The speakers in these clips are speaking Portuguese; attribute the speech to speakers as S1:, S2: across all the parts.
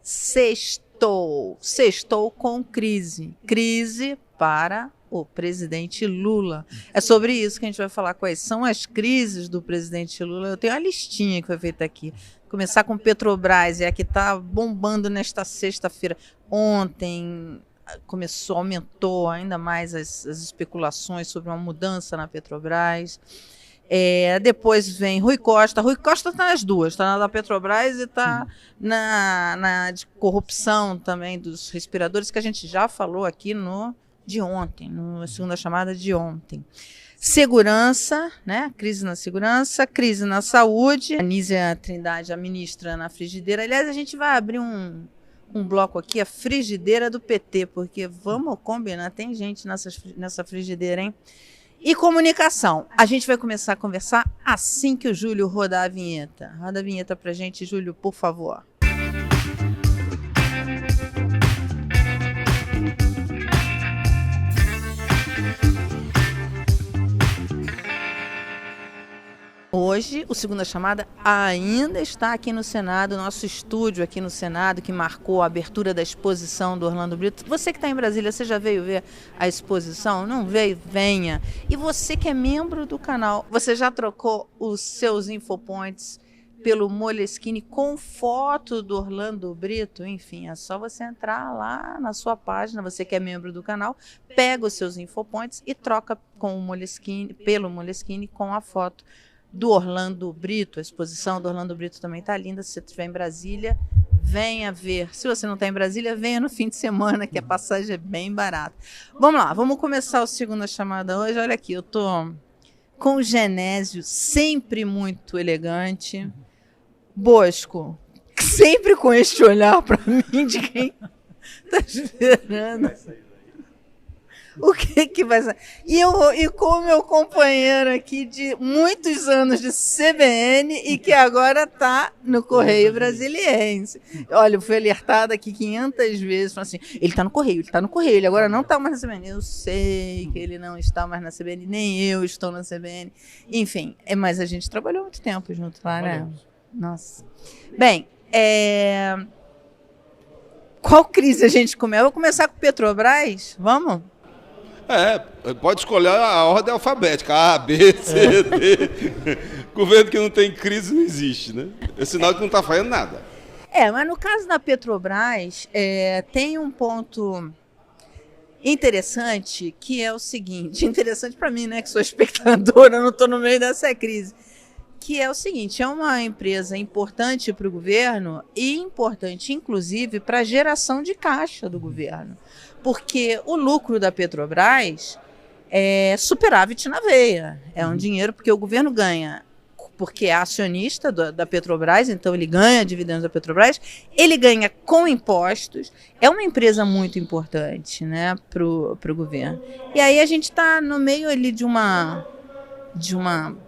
S1: Sextou com crise. Crise para o presidente Lula. É sobre isso que a gente vai falar. Quais são as crises do presidente Lula? Eu tenho uma listinha que foi feita aqui. Começar com Petrobras, é a que está bombando nesta sexta-feira. Ontem aumentou ainda mais as especulações sobre uma mudança na Petrobras. Depois vem Rui Costa. Rui Costa está nas duas, está na da Petrobras e está na de corrupção também dos respiradores, que a gente já falou aqui de ontem, na segunda chamada de ontem. Segurança, né? Crise na segurança, crise na saúde. Anísia Trindade, a ministra na frigideira. Aliás, a gente vai abrir um bloco aqui, a frigideira do PT, porque vamos combinar, tem gente nessa frigideira, hein? E comunicação. A gente vai começar a conversar assim que o Júlio rodar a vinheta. Roda a vinheta pra gente, Júlio, por favor. Hoje, o Segunda Chamada ainda está aqui no Senado, nosso estúdio aqui no Senado, que marcou a abertura da exposição do Orlando Brito. Você que está em Brasília, você já veio ver a exposição? Não veio? Venha. E você que é membro do canal, você já trocou os seus infopoints pelo Moleskine com foto do Orlando Brito? Enfim, é só você entrar lá na sua página, você que é membro do canal, pega os seus infopoints e troca com o Moleskine, pelo Moleskine com a foto do Orlando Brito. A exposição do Orlando Brito também está linda. Se você estiver em Brasília, venha ver. Se você não está em Brasília, venha no fim de semana, que a passagem é bem barata. Vamos lá, vamos começar o Segunda Chamada hoje. Olha aqui, eu estou com o Genésio, sempre muito elegante. Bosco, sempre com este olhar para mim de quem está esperando. O que vai sair? E com o meu companheiro aqui de muitos anos de CBN e que agora está no Correio Brasiliense. Olha, eu fui alertada aqui 500 vezes, falando assim, ele está no Correio, ele agora não está mais na CBN. Eu sei que ele não está mais na CBN, nem eu estou na CBN. Enfim, mas a gente trabalhou muito tempo junto lá, né? Nossa. Bem, qual crise a gente começa? Eu vou começar com Petrobras, vamos?
S2: Pode escolher a ordem alfabética, A, B, C, D. Governo que não tem crise não existe, né? É sinal que não está fazendo nada.
S1: Mas no caso da Petrobras, tem um ponto interessante, que é o seguinte, interessante para mim, né, que sou espectadora, não estou no meio dessa crise, que é o seguinte, é uma empresa importante para o governo e importante, inclusive, para a geração de caixa do governo. Porque o lucro da Petrobras é superávit na veia. É um dinheiro porque o governo ganha, porque é acionista da Petrobras, então ele ganha dividendos da Petrobras, ele ganha com impostos, é uma empresa muito importante, né, para o governo. E aí a gente está no meio ali de uma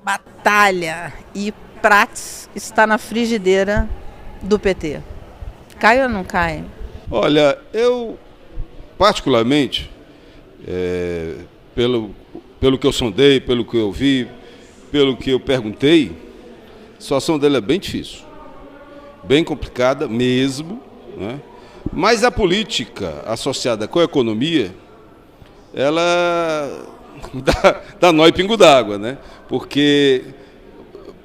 S1: batalha e Prats está na frigideira do PT. Cai ou não cai?
S2: Olha, eu particularmente, pelo que eu sondei, pelo que eu vi, pelo que eu perguntei, a situação dele é bem difícil, bem complicada mesmo, né? Mas a política associada com a economia, ela dá nó e pingo d'água, né? Porque,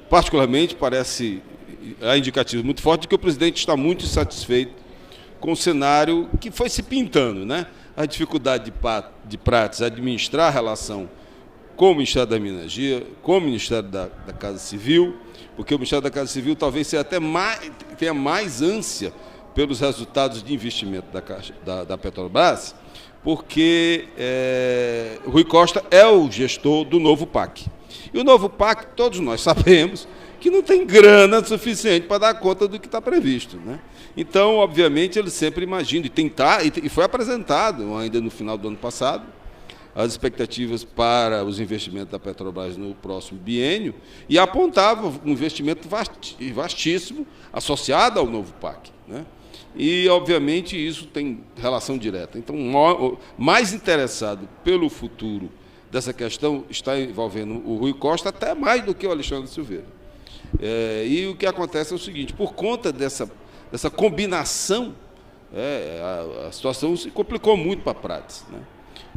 S2: particularmente, há indicativos muito fortes de que o presidente está muito insatisfeito com o cenário que foi se pintando, né? A dificuldade de Prats administrar a relação com o Ministério da Minas e Energia, com o Ministério da Casa Civil, porque o Ministério da Casa Civil talvez tenha mais ânsia pelos resultados de investimento da Petrobras, porque Rui Costa é o gestor do novo PAC. E o novo PAC, todos nós sabemos, que não tem grana suficiente para dar conta do que está previsto, né? Então, obviamente, ele sempre imagina e foi apresentado ainda no final do ano passado, as expectativas para os investimentos da Petrobras no próximo biênio e apontava um investimento vastíssimo associado ao novo PAC, né? E, obviamente, isso tem relação direta. Então, mais interessado pelo futuro dessa questão está envolvendo o Rui Costa até mais do que o Alexandre Silveira. E o que acontece é o seguinte, por conta dessa combinação, a situação se complicou muito para Prates, né?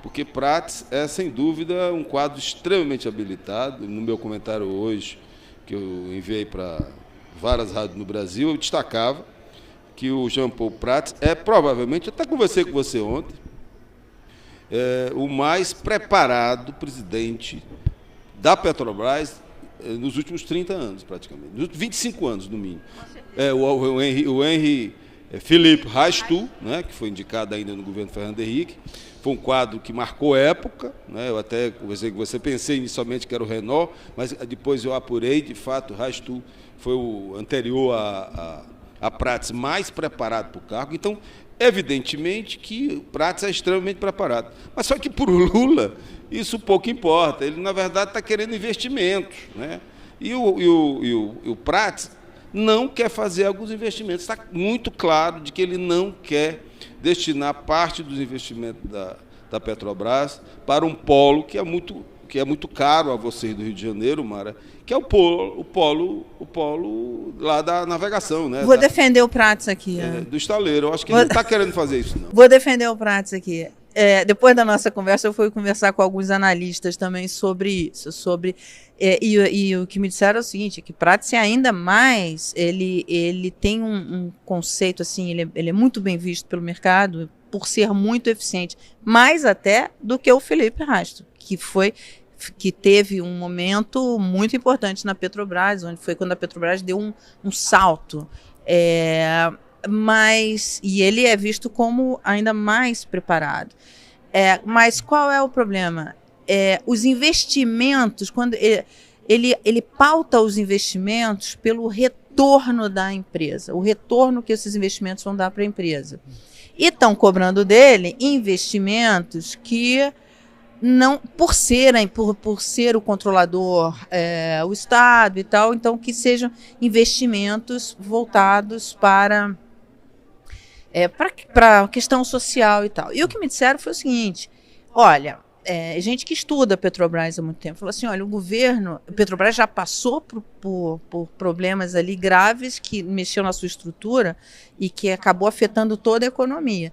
S2: Porque Prates é, sem dúvida, um quadro extremamente habilitado. No meu comentário hoje, que eu enviei para várias rádios no Brasil, eu destacava que o Jean Paul Prates é provavelmente, até conversei com você ontem, o mais preparado presidente da Petrobras nos últimos 30 anos, praticamente. Nos últimos 25 anos, no mínimo. O Henri Philippe Rastoul, né, que foi indicado ainda no governo Fernando Henrique, foi um quadro que marcou época, né? Eu até conversei com você, pensei inicialmente que era o Renault, mas depois eu apurei, de fato, o Rastoul foi o anterior a Prates mais preparado para o cargo. Então, evidentemente que o Prates é extremamente preparado. Mas só que para o Lula, isso pouco importa. Ele, na verdade, está querendo investimentos, né? E o Prates não quer fazer alguns investimentos. Está muito claro de que ele não quer destinar parte dos investimentos da Petrobras para um polo que é muito caro a vocês do Rio de Janeiro, Mara, que é o polo lá da navegação, né?
S1: Vou defender o Prates aqui.
S2: Do estaleiro. Eu acho que ele não está querendo fazer isso, não.
S1: Vou defender o Prates aqui. Depois da nossa conversa, eu fui conversar com alguns analistas também sobre isso. E o que me disseram é o seguinte, que Prates é ainda mais, ele tem um conceito, assim, ele é muito bem visto pelo mercado por ser muito eficiente, mais até do que o Felipe Rasto, que teve um momento muito importante na Petrobras, onde foi quando a Petrobras deu um salto. E ele é visto como ainda mais preparado. Mas qual é o problema? Os investimentos, quando ele pauta os investimentos pelo retorno da empresa, o retorno que esses investimentos vão dar para a empresa. E estão cobrando dele investimentos que não, por ser o controlador, o Estado e tal, então que sejam investimentos voltados para a questão social e tal. E o que me disseram foi o seguinte, olha, gente que estuda a Petrobras há muito tempo, falou assim, olha, a Petrobras já passou por problemas ali graves que mexeu na sua estrutura e que acabou afetando toda a economia.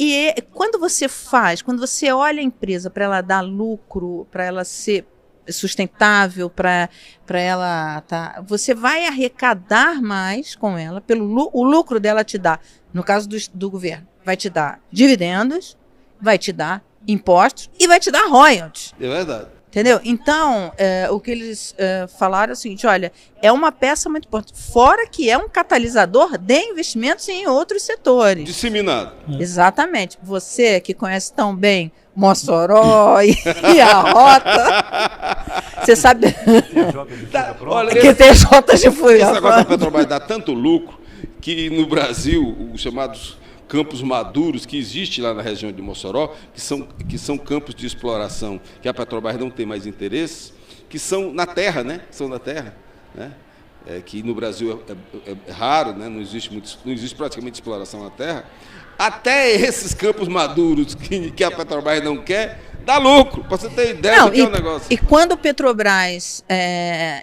S1: E quando você olha a empresa para ela dar lucro, para ela ser sustentável, para ela você vai arrecadar mais com ela, o lucro dela te dá, no caso do governo, vai te dar dividendos, vai te dar impostos e vai te dar royalties.
S2: É verdade.
S1: Entendeu? Então, o que eles falaram é o seguinte, olha, é uma peça muito importante, fora que é um catalisador de investimentos em outros setores.
S2: Disseminado.
S1: Exatamente. Você que conhece tão bem Mossoró e a Rota, você sabe que tem jotas de fúria.
S2: Esse negócio da Petrobras dá tanto lucro que no Brasil, os chamados campos maduros que existem lá na região de Mossoró, que são campos de exploração que a Petrobras não tem mais interesse, que são na terra, né? São na terra, né? Que no Brasil é raro, né? Não existe praticamente exploração na terra. Até esses campos maduros que a Petrobras não quer, dá lucro, para você ter ideia do que é o negócio.
S1: E quando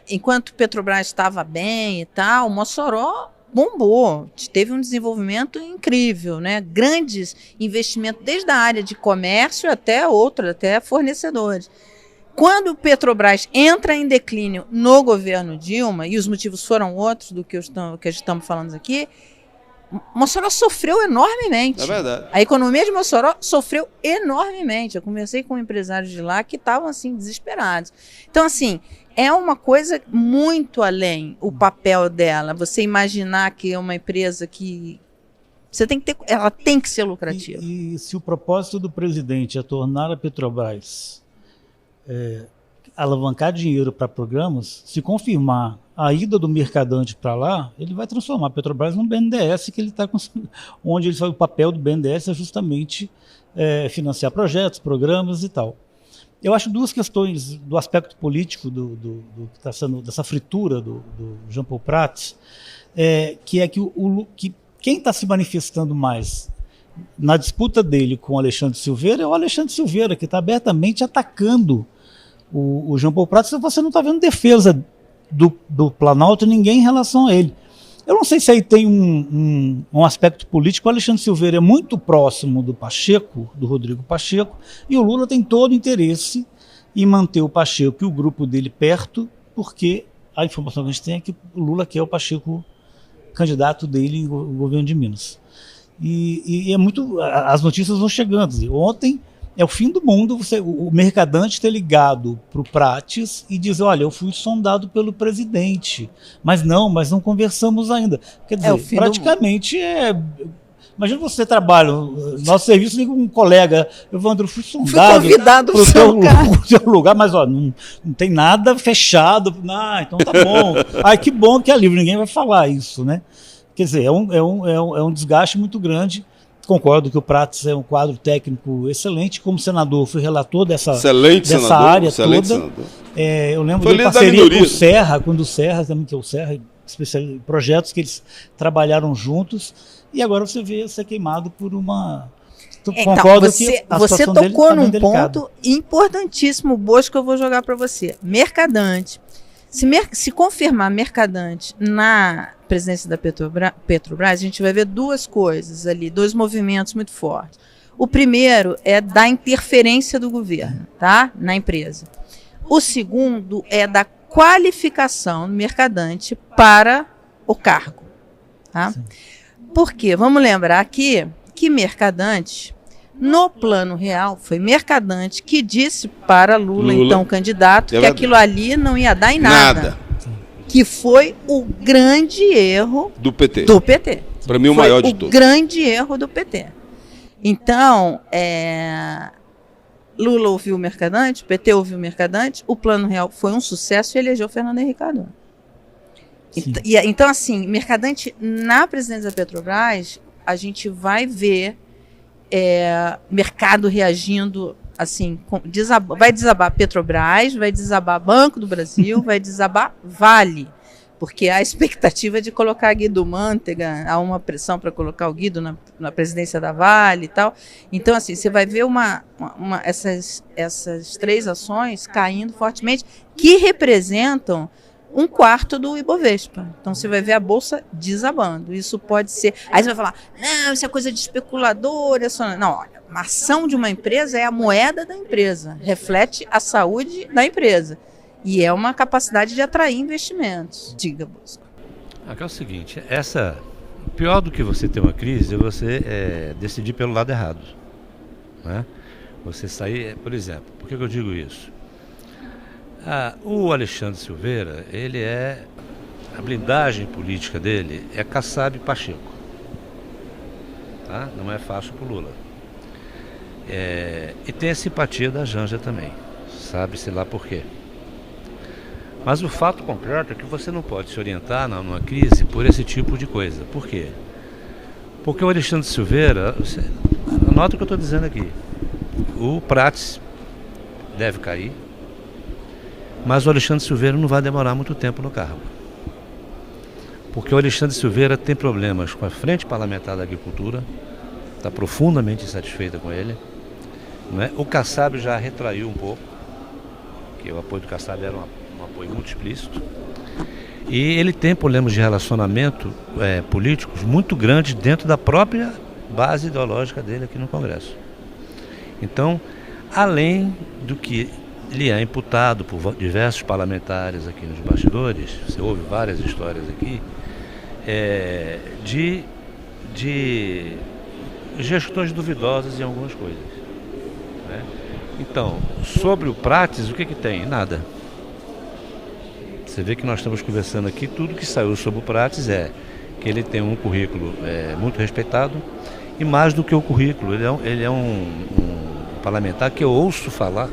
S1: enquanto Petrobras estava bem e tal, Mossoró bombou, teve um desenvolvimento incrível, né? Grandes investimentos, desde a área de comércio até fornecedores. Quando o Petrobras entra em declínio no governo Dilma, e os motivos foram outros do que estamos falando aqui, Mossoró sofreu enormemente.
S2: É verdade.
S1: A economia de Mossoró sofreu enormemente. Eu conversei com empresários de lá que estavam assim desesperados. Então, assim, é uma coisa muito além o papel dela. Você imaginar que é uma empresa que ela tem que ser lucrativa.
S3: E se o propósito do presidente é tornar a Petrobras alavancar dinheiro para programas, se confirmar a ida do mercadante para lá, ele vai transformar a Petrobras num BNDES, que ele está onde o papel do BNDES é justamente financiar projetos, programas e tal. Eu acho duas questões do aspecto político do que está sendo dessa fritura do Jean Paul Prates, que é que quem está se manifestando mais na disputa dele com o Alexandre Silveira é o Alexandre Silveira, que está abertamente atacando o Jean Paul Prates. Você não está vendo defesa do Planalto ninguém em relação a ele. Eu não sei se aí tem um aspecto político. O Alexandre Silveira é muito próximo do Pacheco, do Rodrigo Pacheco, e o Lula tem todo o interesse em manter o Pacheco e o grupo dele perto, porque a informação que a gente tem é que o Lula quer o Pacheco candidato dele no governo de Minas. E é muito. As notícias vão chegando. Ontem é o fim do mundo o Mercadante ter ligado para o Prates e dizer: olha, eu fui sondado pelo presidente, mas não conversamos ainda. Quer dizer, praticamente Imagina você trabalha, nosso serviço liga um colega, Evandro, fui sondado.
S1: Fui convidado para o
S3: seu lugar, mas não tem nada fechado. Então tá bom. Ai, que bom que é livre, ninguém vai falar isso, né? Quer dizer, é um desgaste muito grande. Concordo que o Prates é um quadro técnico excelente. Como senador, fui relator dessa área toda. Eu lembro de parceria com o Serra, quando o Serra, também que é o Serra, projetos que eles trabalharam juntos. E agora você vê ser queimado por uma...
S1: Concordo que você tocou num ponto importantíssimo, Bosco, que eu vou jogar para você. Mercadante. Se confirmar Mercadante na presidência da Petrobras, a gente vai ver duas coisas ali, dois movimentos muito fortes. O primeiro é da interferência do governo, tá? Na empresa. O segundo é da qualificação do Mercadante para o cargo. Tá? Por quê? Vamos lembrar aqui que Mercadante, no plano real, foi Mercadante que disse para Lula, então candidato, que aquilo ali não ia dar em nada. Que foi o grande erro do PT.
S2: Para mim, o maior de todos.
S1: O grande erro do PT. Então, Lula ouviu o Mercadante, o PT ouviu o Mercadante, o plano real foi um sucesso e elegeu Fernando Henrique Cardoso. Então, assim, Mercadante na presidência da Petrobras, a gente vai ver mercado reagindo assim, vai desabar Petrobras, vai desabar Banco do Brasil, vai desabar Vale, porque há a expectativa de colocar Guido Mantega, há uma pressão para colocar o Guido na presidência da Vale e tal. Então, assim, você vai ver essas três ações caindo fortemente, que representam 1/4 do Ibovespa. Então você vai ver a bolsa desabando. Isso pode ser... Aí você vai falar, não, isso é coisa de especulador. Não, olha, uma ação de uma empresa é a moeda da empresa. Reflete a saúde da empresa. E é uma capacidade de atrair investimentos. Diga, Bosco.
S4: Aqui é o seguinte, pior do que você ter uma crise é você decidir pelo lado errado. Né? Você sair, por exemplo, por que eu digo isso? O Alexandre Silveira, a blindagem política dele é Kassab e Pacheco. Tá? Não é fácil para o Lula. E tem a simpatia da Janja também. Sabe-se lá por quê. Mas o fato concreto é que você não pode se orientar numa crise por esse tipo de coisa. Por quê? Porque o Alexandre Silveira, anota o que eu estou dizendo aqui. O Prates deve cair. Mas o Alexandre Silveira não vai demorar muito tempo no cargo. Porque o Alexandre Silveira tem problemas com a Frente Parlamentar da Agricultura, está profundamente insatisfeita com ele. Não é? O Kassab já retraiu um pouco, que o apoio do Kassab era um apoio muito explícito. E ele tem problemas de relacionamento políticos muito grandes dentro da própria base ideológica dele aqui no Congresso. Então, além do que ele é imputado por diversos parlamentares aqui nos bastidores, você ouve várias histórias aqui, de gestões duvidosas em algumas coisas. Né? Então, sobre o Prates, o que tem? Nada. Você vê que nós estamos conversando aqui, tudo que saiu sobre o Prates que ele tem um currículo muito respeitado, e mais do que o currículo, ele é um parlamentar que eu ouço falar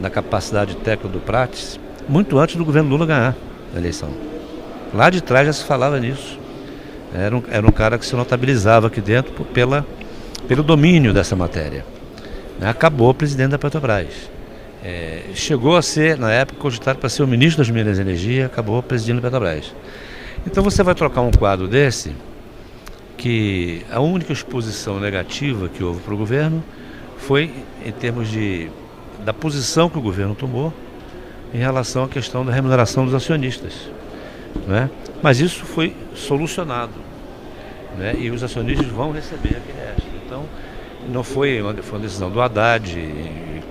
S4: da capacidade técnica do Prates muito antes do governo Lula ganhar a eleição. Lá de trás já se falava nisso. Era um cara que se notabilizava aqui dentro pelo domínio dessa matéria. Acabou presidente da Petrobras. Chegou a ser, na época, cogitado para ser o ministro das Minas e Energia, acabou presidindo a Petrobras. Então você vai trocar um quadro desse, que a única exposição negativa que houve para o governo foi em termos da posição que o governo tomou em relação à questão da remuneração dos acionistas. né? Mas isso foi solucionado, né? E os acionistas vão receber aquele extra. Então, não foi uma decisão do Haddad,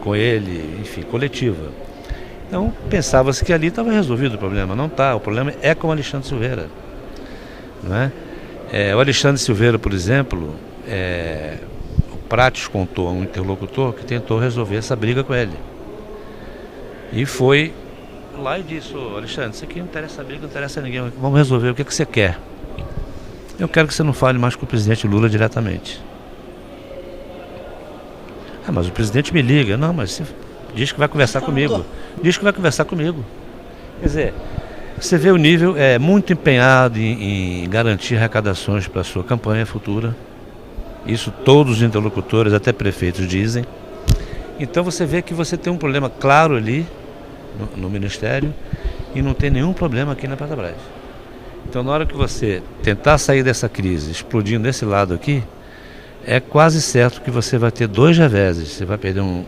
S4: com ele, enfim, coletiva. Então, pensava-se que ali estava resolvido o problema. Não está. O problema é com o Alexandre Silveira, não é? O Alexandre Silveira, por exemplo, o Prates contou a um interlocutor que tentou resolver essa briga com ele. E foi lá e disse: Alexandre, isso aqui não interessa a briga, não interessa a ninguém, vamos resolver, o que você quer? Eu quero que você não fale mais com o presidente Lula diretamente. Mas o presidente me liga. Não, mas você diz que vai conversar comigo. Diz que vai conversar comigo. Quer dizer, você vê o nível, muito empenhado em garantir arrecadações para a sua campanha futura. Isso todos os interlocutores, até prefeitos, dizem. Então você vê que você tem um problema claro ali no Ministério e não tem nenhum problema aqui na Petrobras. Então, na hora que você tentar sair dessa crise, explodindo desse lado aqui, é quase certo que você vai ter dois reveses. Você vai perder um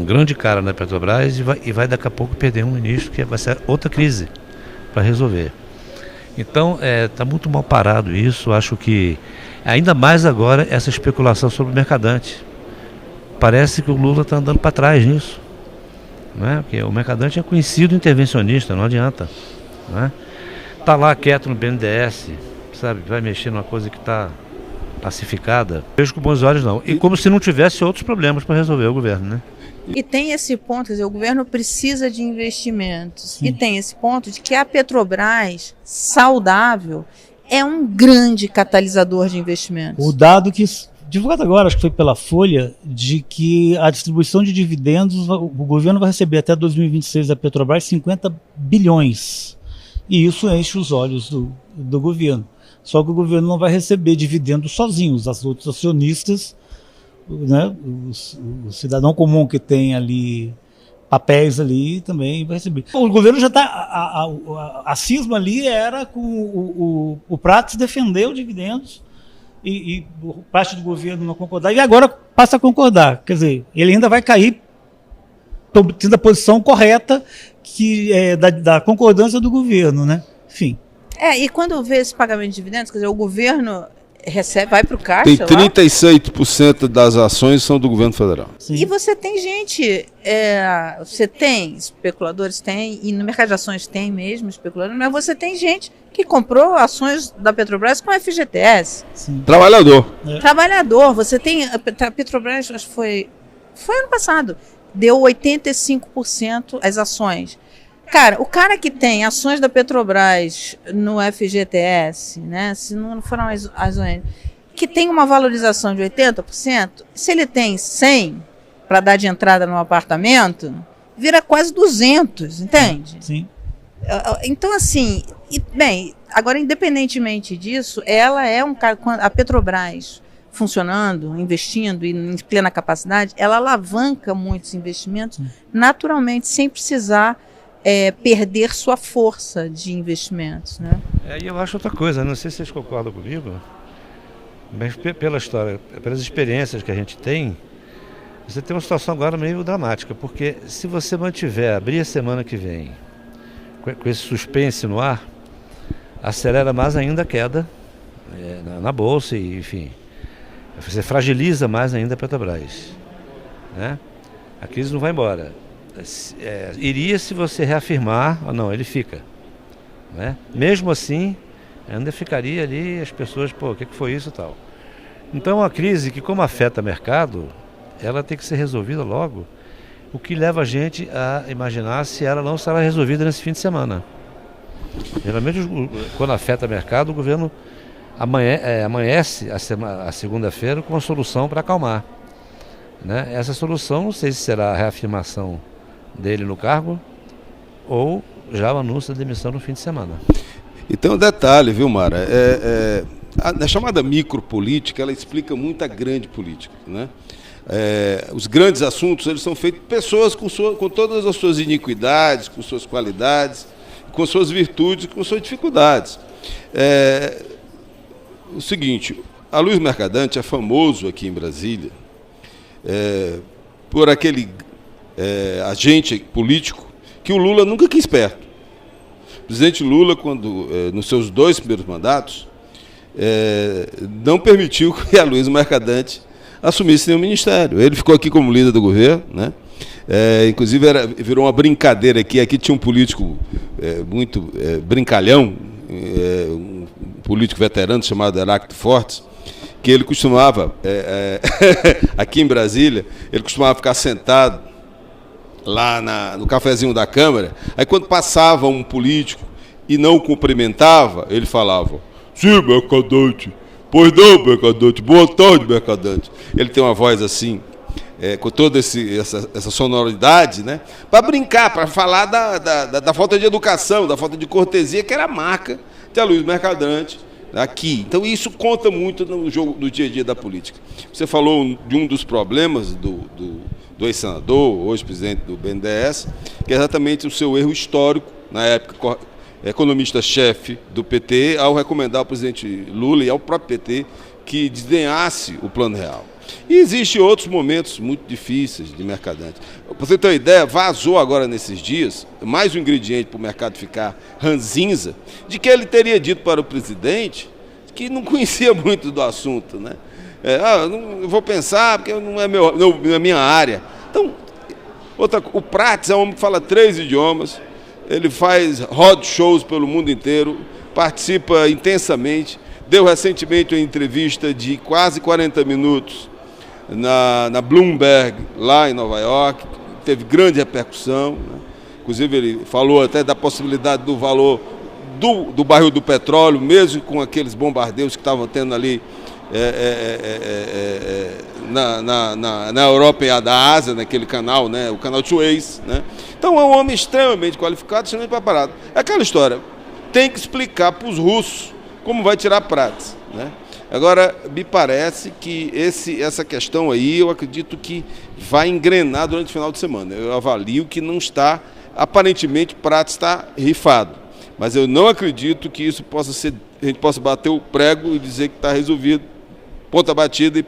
S4: grande cara na Petrobras e vai daqui a pouco perder um ministro, que vai ser outra crise para resolver. Então, está muito mal parado isso. Acho que, ainda mais agora, essa especulação sobre o Mercadante. Parece que o Lula está andando para trás nisso, né? Porque o Mercadante é conhecido intervencionista, não adianta, né? Está lá quieto no BNDES, sabe? Vai mexer numa coisa que está pacificada. Vejo com bons olhos, não. E como se não tivesse outros problemas para resolver o governo, né?
S1: E tem esse ponto, quer dizer, o governo precisa de investimentos. Sim. E tem esse ponto de que a Petrobras, saudável, é um grande catalisador de investimentos.
S3: O dado que divulgado agora, acho que foi pela Folha, de que a distribuição de dividendos, o governo vai receber até 2026 da Petrobras 50 bilhões. E isso enche os olhos do governo. Só que o governo não vai receber dividendos sozinhos. Os outros acionistas, né, o cidadão comum que tem ali papéis ali também vai receber. O governo já está... A cisma ali era com o Prates defender os dividendos e parte do governo não concordar, e agora passa a concordar. Quer dizer, ele ainda vai cair tendo a posição correta que é da concordância do governo, né? Enfim.
S1: E quando vê esse pagamento de dividendos, quer dizer, o governo recebe, vai para o caixa.
S2: Tem 36% das ações são do governo federal.
S1: Sim. E você tem gente, você tem especuladores, tem, e no mercado de ações tem mesmo especuladores, mas você tem gente que comprou ações da Petrobras com FGTS.
S2: Sim. Trabalhador.
S1: Trabalhador. Você tem, a Petrobras, acho que foi ano passado, deu 85% as ações. Cara, o cara que tem ações da Petrobras no FGTS, né, se não foram as ON, que tem uma valorização de 80%, se ele tem 100 para dar de entrada no apartamento, vira quase 200, entende?
S3: Sim.
S1: Então, assim, bem, agora, independentemente disso, ela é a Petrobras funcionando, investindo e em plena capacidade, ela alavanca muitos investimentos naturalmente, sem precisar perder sua força de investimentos, né?
S4: E eu acho outra coisa, não sei se vocês concordam comigo, mas pela história, pelas experiências que a gente tem, você tem uma situação agora meio dramática, porque se você abrir a semana que vem com esse suspense no ar, acelera mais ainda a queda na Bolsa e, enfim, você fragiliza mais ainda a Petrobras, né? A crise não vai embora. Iria se você reafirmar, ou não, ele fica, né? Mesmo assim, ainda ficaria ali as pessoas, o que foi isso e tal. Então é uma crise que, como afeta o mercado, ela tem que ser resolvida logo, o que leva a gente a imaginar se ela não será resolvida nesse fim de semana. Geralmente, quando afeta o mercado, o governo amanhece a segunda-feira com uma solução para acalmar, né? Essa solução, não sei se será a reafirmação dele no cargo ou já o anúncio da demissão no fim de semana.
S2: E tem um detalhe, viu, Mara? A chamada micropolítica, ela explica muito a grande política, né? Os grandes assuntos, eles são feitos por pessoas com todas as suas iniquidades, com suas qualidades, com suas virtudes e com suas dificuldades. O seguinte, a Luiz Mercadante é famoso aqui em Brasília por aquele agente político que o Lula nunca quis perto. presidente Lula, quando nos seus 2 primeiros mandatos, não permitiu que a Luiza Mercadante assumisse nenhum ministério. Ele ficou aqui como líder do governo, né? Inclusive virou uma brincadeira aqui tinha um político muito brincalhão, um político veterano chamado Heráclito Fortes, que ele costumava, aqui em Brasília, ele costumava ficar sentado lá no cafezinho da Câmara, aí quando passava um político e não o cumprimentava, ele falava: "Sim, Mercadante, pois não, Mercadante, boa tarde, Mercadante." Ele tem uma voz assim, com toda essa sonoridade, né? Para brincar, para falar da falta de educação, da falta de cortesia, que era a marca de Aloysio Mercadante aqui. Então isso conta muito no jogo do dia a dia da política. Você falou de um dos problemas do ex-senador, hoje presidente do BNDES, que é exatamente o seu erro histórico, na época economista-chefe do PT, ao recomendar ao presidente Lula e ao próprio PT que desdenhasse o Plano Real. E existem outros momentos muito difíceis de Mercadante. Para você ter uma ideia, vazou agora nesses dias mais um ingrediente para o mercado ficar ranzinza, de que ele teria dito para o presidente que não conhecia muito do assunto, né? Não vou pensar porque não é minha área. Então, o Prats é um homem que fala 3 idiomas, ele faz roadshows pelo mundo inteiro, participa intensamente, deu recentemente uma entrevista de quase 40 minutos na Bloomberg, lá em Nova York, teve grande repercussão, né? Inclusive ele falou até da possibilidade do valor do barril do petróleo, mesmo com aqueles bombardeios que estavam tendo ali na Europa e da Ásia, naquele canal, né, o canal Suez, né? Então é um homem extremamente qualificado, extremamente preparado. É aquela história, tem que explicar para os russos como vai tirar Prats, né? Agora, me parece que essa questão aí, eu acredito que vai engrenar durante o final de semana. Eu avalio que não está, aparentemente, Prats está rifado. Mas eu não acredito que isso a gente possa bater o prego e dizer que está resolvido, ponta batida e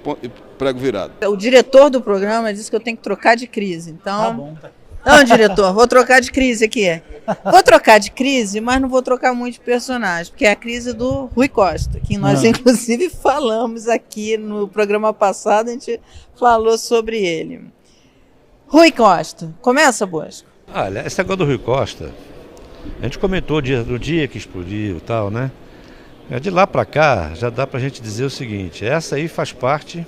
S2: prego virado.
S1: O diretor do programa disse que eu tenho que trocar de crise, então...
S3: Tá bom.
S1: Não, diretor, vou trocar de crise aqui. Vou trocar de crise, mas não vou trocar muito de personagem, porque é a crise do Rui Costa, que nós, inclusive, falamos aqui no programa passado, a gente falou sobre ele. Rui Costa, começa, Bosco.
S4: Olha, esse negócio do Rui Costa, a gente comentou do dia que explodiu e tal, né? De lá para cá, já dá para a gente dizer o seguinte: essa aí faz parte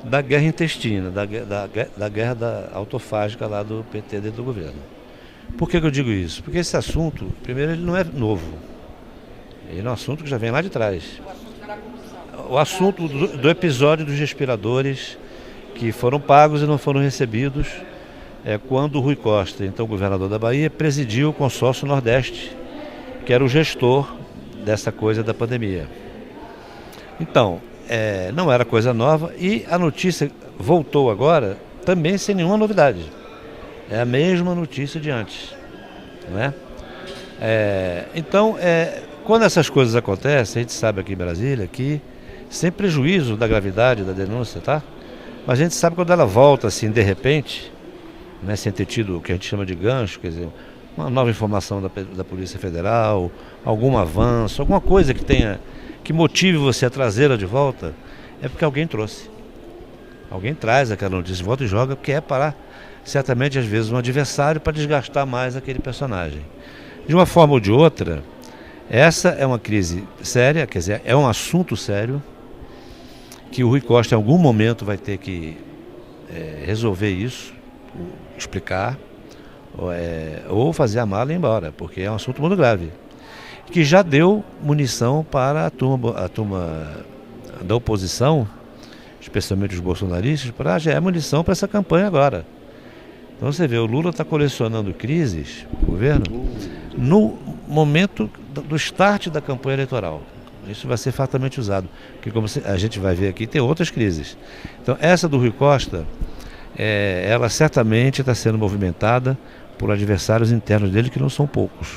S4: da guerra intestina, da guerra autofágica lá do PT dentro do governo. Por que eu digo isso? Porque esse assunto, primeiro, ele não é novo. Ele é um assunto que já vem lá de trás. O assunto do episódio dos respiradores que foram pagos e não foram recebidos quando o Rui Costa, então governador da Bahia, presidiu o consórcio Nordeste, que era o gestor dessa coisa da pandemia. Então, não era coisa nova e a notícia voltou agora também sem nenhuma novidade. É a mesma notícia de antes, não é? Então, quando essas coisas acontecem, a gente sabe aqui em Brasília que, sem prejuízo da gravidade da denúncia, tá? Mas a gente sabe quando ela volta assim, de repente, né, sem ter tido o que a gente chama de gancho, quer dizer, uma nova informação da Polícia Federal, algum avanço, alguma coisa que motive você a trazê-la de volta, é porque alguém trouxe. Alguém traz aquela notícia de volta e joga, porque é para, certamente, às vezes, um adversário para desgastar mais aquele personagem. De uma forma ou de outra, essa é uma crise séria, quer dizer, é um assunto sério, que o Rui Costa, em algum momento, vai ter que resolver isso, explicar, ou fazer a mala e ir embora, porque é um assunto muito grave, que já deu munição para a turma da oposição, especialmente os bolsonaristas, para gerar munição para essa campanha agora. Então você vê, o Lula está colecionando crises, o governo, no momento do start da campanha eleitoral. Isso vai ser fatalmente usado, porque como a gente vai ver aqui, tem outras crises. Então essa do Rui Costa, ela certamente está sendo movimentada por adversários internos dele, que não são poucos.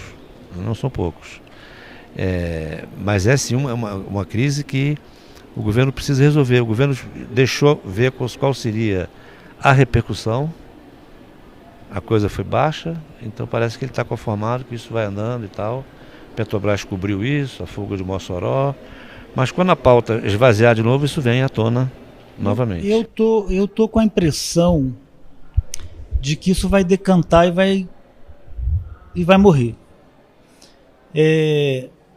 S4: Não são poucos. Mas é sim uma crise que o governo precisa resolver. O governo deixou ver qual seria a repercussão a coisa foi baixa, então parece que ele está conformado que isso vai andando e tal. Petrobras cobriu isso, a fuga de Mossoró, mas quando a pauta esvaziar de novo, isso vem à tona novamente.
S3: Eu tô com a impressão de que isso vai decantar e vai morrer.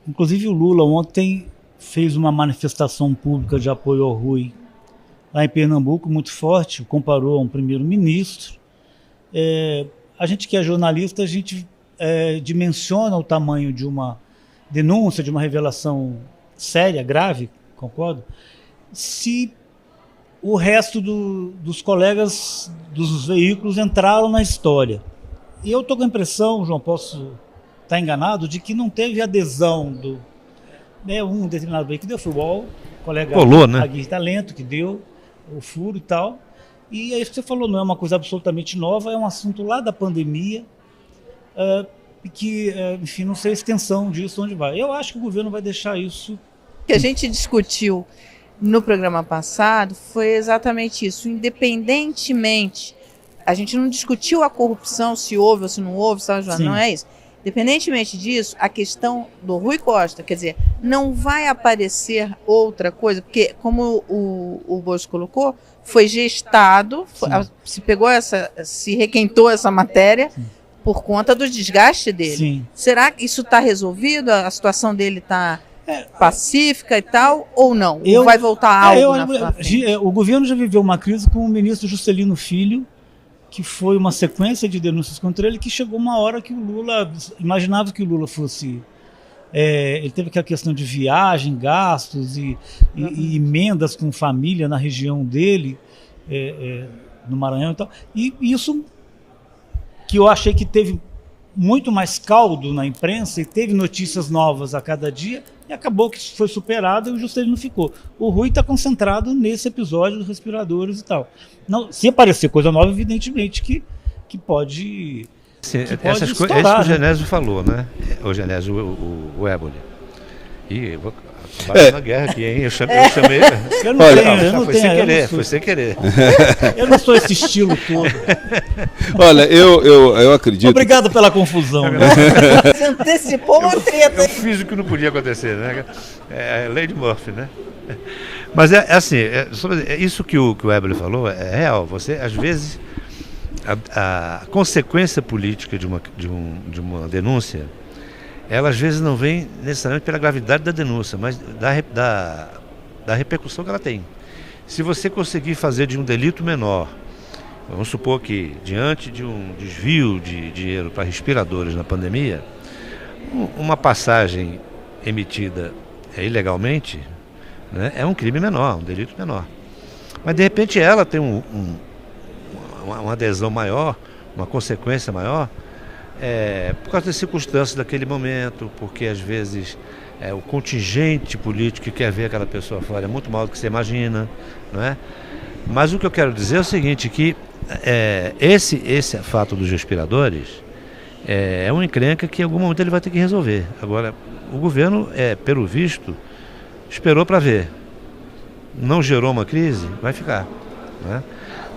S3: Inclusive o Lula ontem fez uma manifestação pública de apoio ao Rui lá em Pernambuco, muito forte, comparou a um primeiro-ministro. A gente que é jornalista, a gente dimensiona o tamanho de uma denúncia, de uma revelação séria, grave, concordo, se o resto dos colegas dos veículos entraram na história. E eu estou com a impressão, João, posso estar enganado, de que não teve adesão um determinado veículo que deu, foi o UOL, o colega Aguirre Talento, que deu o furo e tal. E é isso que você falou, não é uma coisa absolutamente nova, é um assunto lá da pandemia, que, enfim, não sei a extensão disso, onde vai. Eu acho que o governo vai deixar isso.
S1: O que a gente discutiu no programa passado foi exatamente isso. Independentemente, a gente não discutiu a corrupção, se houve ou se não houve, sabe, João? Não é isso. Independentemente disso, a questão do Rui Costa, quer dizer, não vai aparecer outra coisa, porque, como o Bosco colocou, foi gestado, se requentou essa matéria por conta do desgaste dele.
S3: Sim.
S1: Será que isso está resolvido? A situação dele está pacífica e tal, ou não? Ou vai voltar algo na frente?
S3: O governo já viveu uma crise com o ministro Juscelino Filho, que foi uma sequência de denúncias contra ele, que chegou uma hora que o Lula, imaginava que o Lula fosse... ele teve aquela questão de viagem, gastos e emendas com família na região dele, no Maranhão e tal. E isso que eu achei que teve muito mais caldo na imprensa e teve notícias novas a cada dia, e acabou que isso foi superado e o Juscelino ficou. O Rui está concentrado nesse episódio dos respiradores e tal. Não, se aparecer coisa nova, evidentemente que pode...
S4: Sim, essas coisas, é isso que o Genésio falou, né? O Genésio, o Éboli. E vou acabar na guerra aqui, hein? Eu chamei.
S3: Eu não tenho,
S4: foi sem querer.
S3: Eu não sou esse estilo todo.
S2: Olha, eu acredito.
S3: Obrigado pela confusão. Né?
S1: Você antecipou uma treta.
S4: Eu fiz o que não podia acontecer, né? É a lei de Murphy, né? Mas isso que o Éboli falou é real. Você, às vezes, a consequência política de uma denúncia, ela às vezes não vem necessariamente pela gravidade da denúncia, mas da repercussão que ela tem. Se você conseguir fazer de um delito menor, vamos supor que diante de um desvio de dinheiro para respiradores na pandemia, uma passagem emitida ilegalmente, né, é um crime menor, um delito menor. Mas de repente ela tem uma adesão maior, uma consequência maior, por causa das circunstâncias daquele momento, porque às vezes o contingente político que quer ver aquela pessoa fora é muito maior do que você imagina, não é? Mas o que eu quero dizer é o seguinte, que esse fato dos respiradores é uma encrenca que em algum momento ele vai ter que resolver. Agora, o governo, pelo visto, esperou para ver. Não gerou uma crise, vai ficar, né?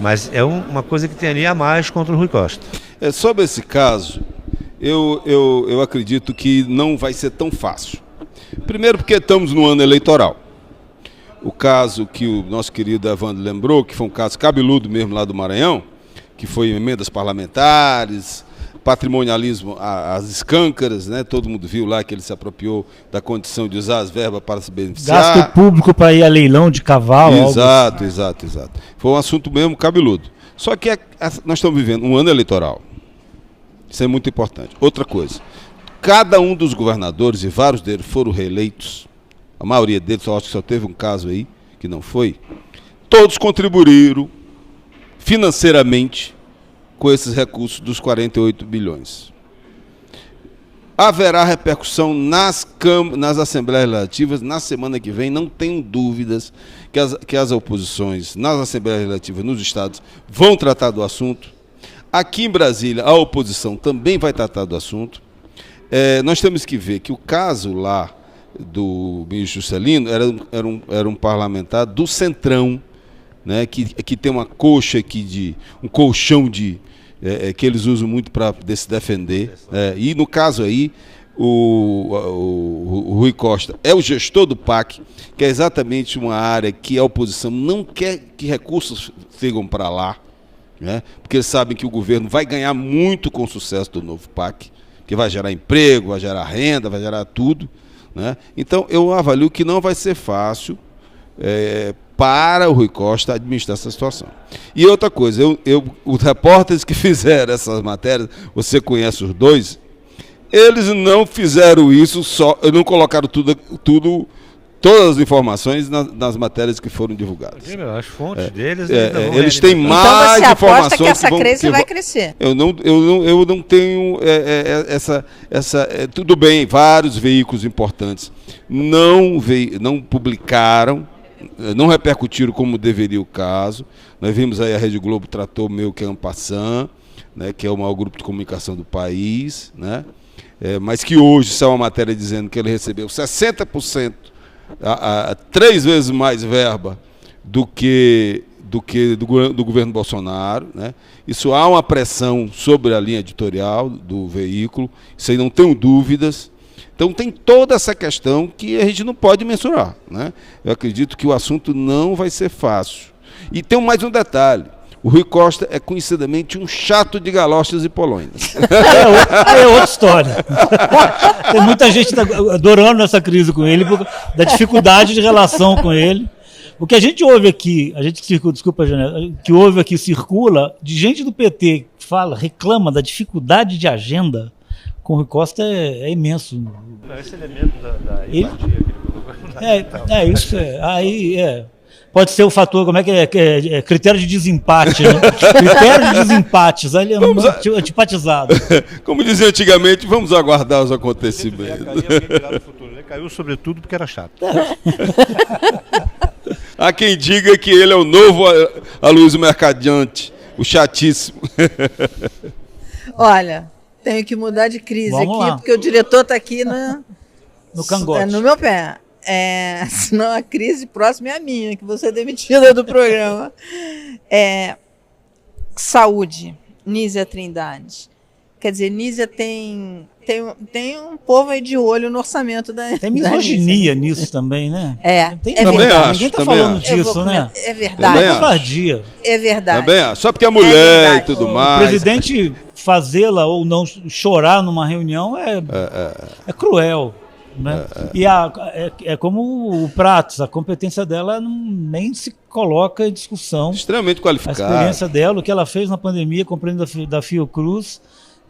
S4: Mas é uma coisa que tem ali a mais contra o Rui Costa.
S2: Sobre esse caso, eu acredito que não vai ser tão fácil. Primeiro porque estamos no ano eleitoral. O caso que o nosso querido Evandro lembrou, que foi um caso cabeludo mesmo lá do Maranhão, que foi emendas parlamentares, patrimonialismo às escâncaras, né? Todo mundo viu lá que ele se apropriou da condição de usar as verbas para se beneficiar.
S3: Gasto público para ir a leilão de cavalo.
S2: Exato. Foi um assunto mesmo cabeludo. Só que nós estamos vivendo um ano eleitoral. Isso é muito importante. Outra coisa, cada um dos governadores, e vários deles foram reeleitos, a maioria deles, eu acho que só teve um caso aí, que não foi, todos contribuíram financeiramente com esses recursos dos 48 bilhões. Haverá repercussão nas Assembleias Legislativas na semana que vem, não tenho dúvidas que as oposições nas Assembleias Legislativas nos estados vão tratar do assunto. Aqui em Brasília, a oposição também vai tratar do assunto. Nós temos que ver que o caso lá do ministro Juscelino era um parlamentar do Centrão, né, que tem uma coxa aqui, um colchão de que eles usam muito para se defender. E no caso aí, o Rui Costa é o gestor do PAC, que é exatamente uma área que a oposição não quer que recursos sigam para lá, né? Porque eles sabem que o governo vai ganhar muito com o sucesso do novo PAC, que vai gerar emprego, vai gerar renda, vai gerar tudo, né? Então eu avalio que não vai ser fácil para o Rui Costa administrar essa situação. E outra coisa, os repórteres que fizeram essas matérias, você conhece os dois, eles não fizeram isso não colocaram todas as informações nas matérias que foram divulgadas.
S4: As fontes deles...
S2: eles têm mais
S1: então você aposta
S2: informações
S1: que essa crise vai crescer.
S2: Eu não tenho tudo bem, vários veículos importantes não publicaram, não repercutiram como deveria o caso. Nós vimos aí a Rede Globo tratou meio que en passant, né, que é o maior grupo de comunicação do país, né? Mas que hoje saiu uma matéria dizendo que ele recebeu 60%, 3 vezes mais verba do governo Bolsonaro, né? Isso há uma pressão sobre a linha editorial do veículo, isso aí não tenho dúvidas. Então tem toda essa questão que a gente não pode mensurar, né? Eu acredito que o assunto não vai ser fácil. E tem mais um detalhe. O Rui Costa é conhecidamente um chato de galochas e polônias.
S3: É outra história. Tem muita gente adorando essa crise com ele, da dificuldade de relação com ele. O que a gente ouve aqui, desculpa, Janela, que ouve aqui circula, de gente do PT que reclama da dificuldade de agenda com o Rui Costa é imenso.
S4: Esse elemento da empatia que ele colocou.
S3: Isso aí. Pode ser o fator, como é que é critério de desempate, né? Critério de desempates, aí ele é antipatizado.
S2: Como dizia antigamente, vamos aguardar os acontecimentos.
S4: Ele caiu sobretudo porque era chato.
S2: Há quem diga que ele é o novo Aloysio Mercadante, o chatíssimo.
S1: Olha, tenho que mudar de crise aqui, porque o diretor está aqui
S3: no cangote.
S1: No meu pé. Senão a crise próxima é a minha, que você é demitida do programa. Saúde, Nízia Trindade. Quer dizer, Nízia tem um povo aí de olho no orçamento da
S3: Tem misoginia nisso também, né?
S1: Ninguém
S3: está falando disso, né?
S1: É verdade.
S3: É
S1: verdade.
S2: Também, só porque é mulher e tudo mais.
S3: O presidente fazê-la ou não chorar numa reunião é cruel. Né? E é como o Pratos, a competência dela nem se coloca em discussão.
S2: Extremamente qualificada.
S3: A experiência dela, o que ela fez na pandemia, compreendendo da Fiocruz.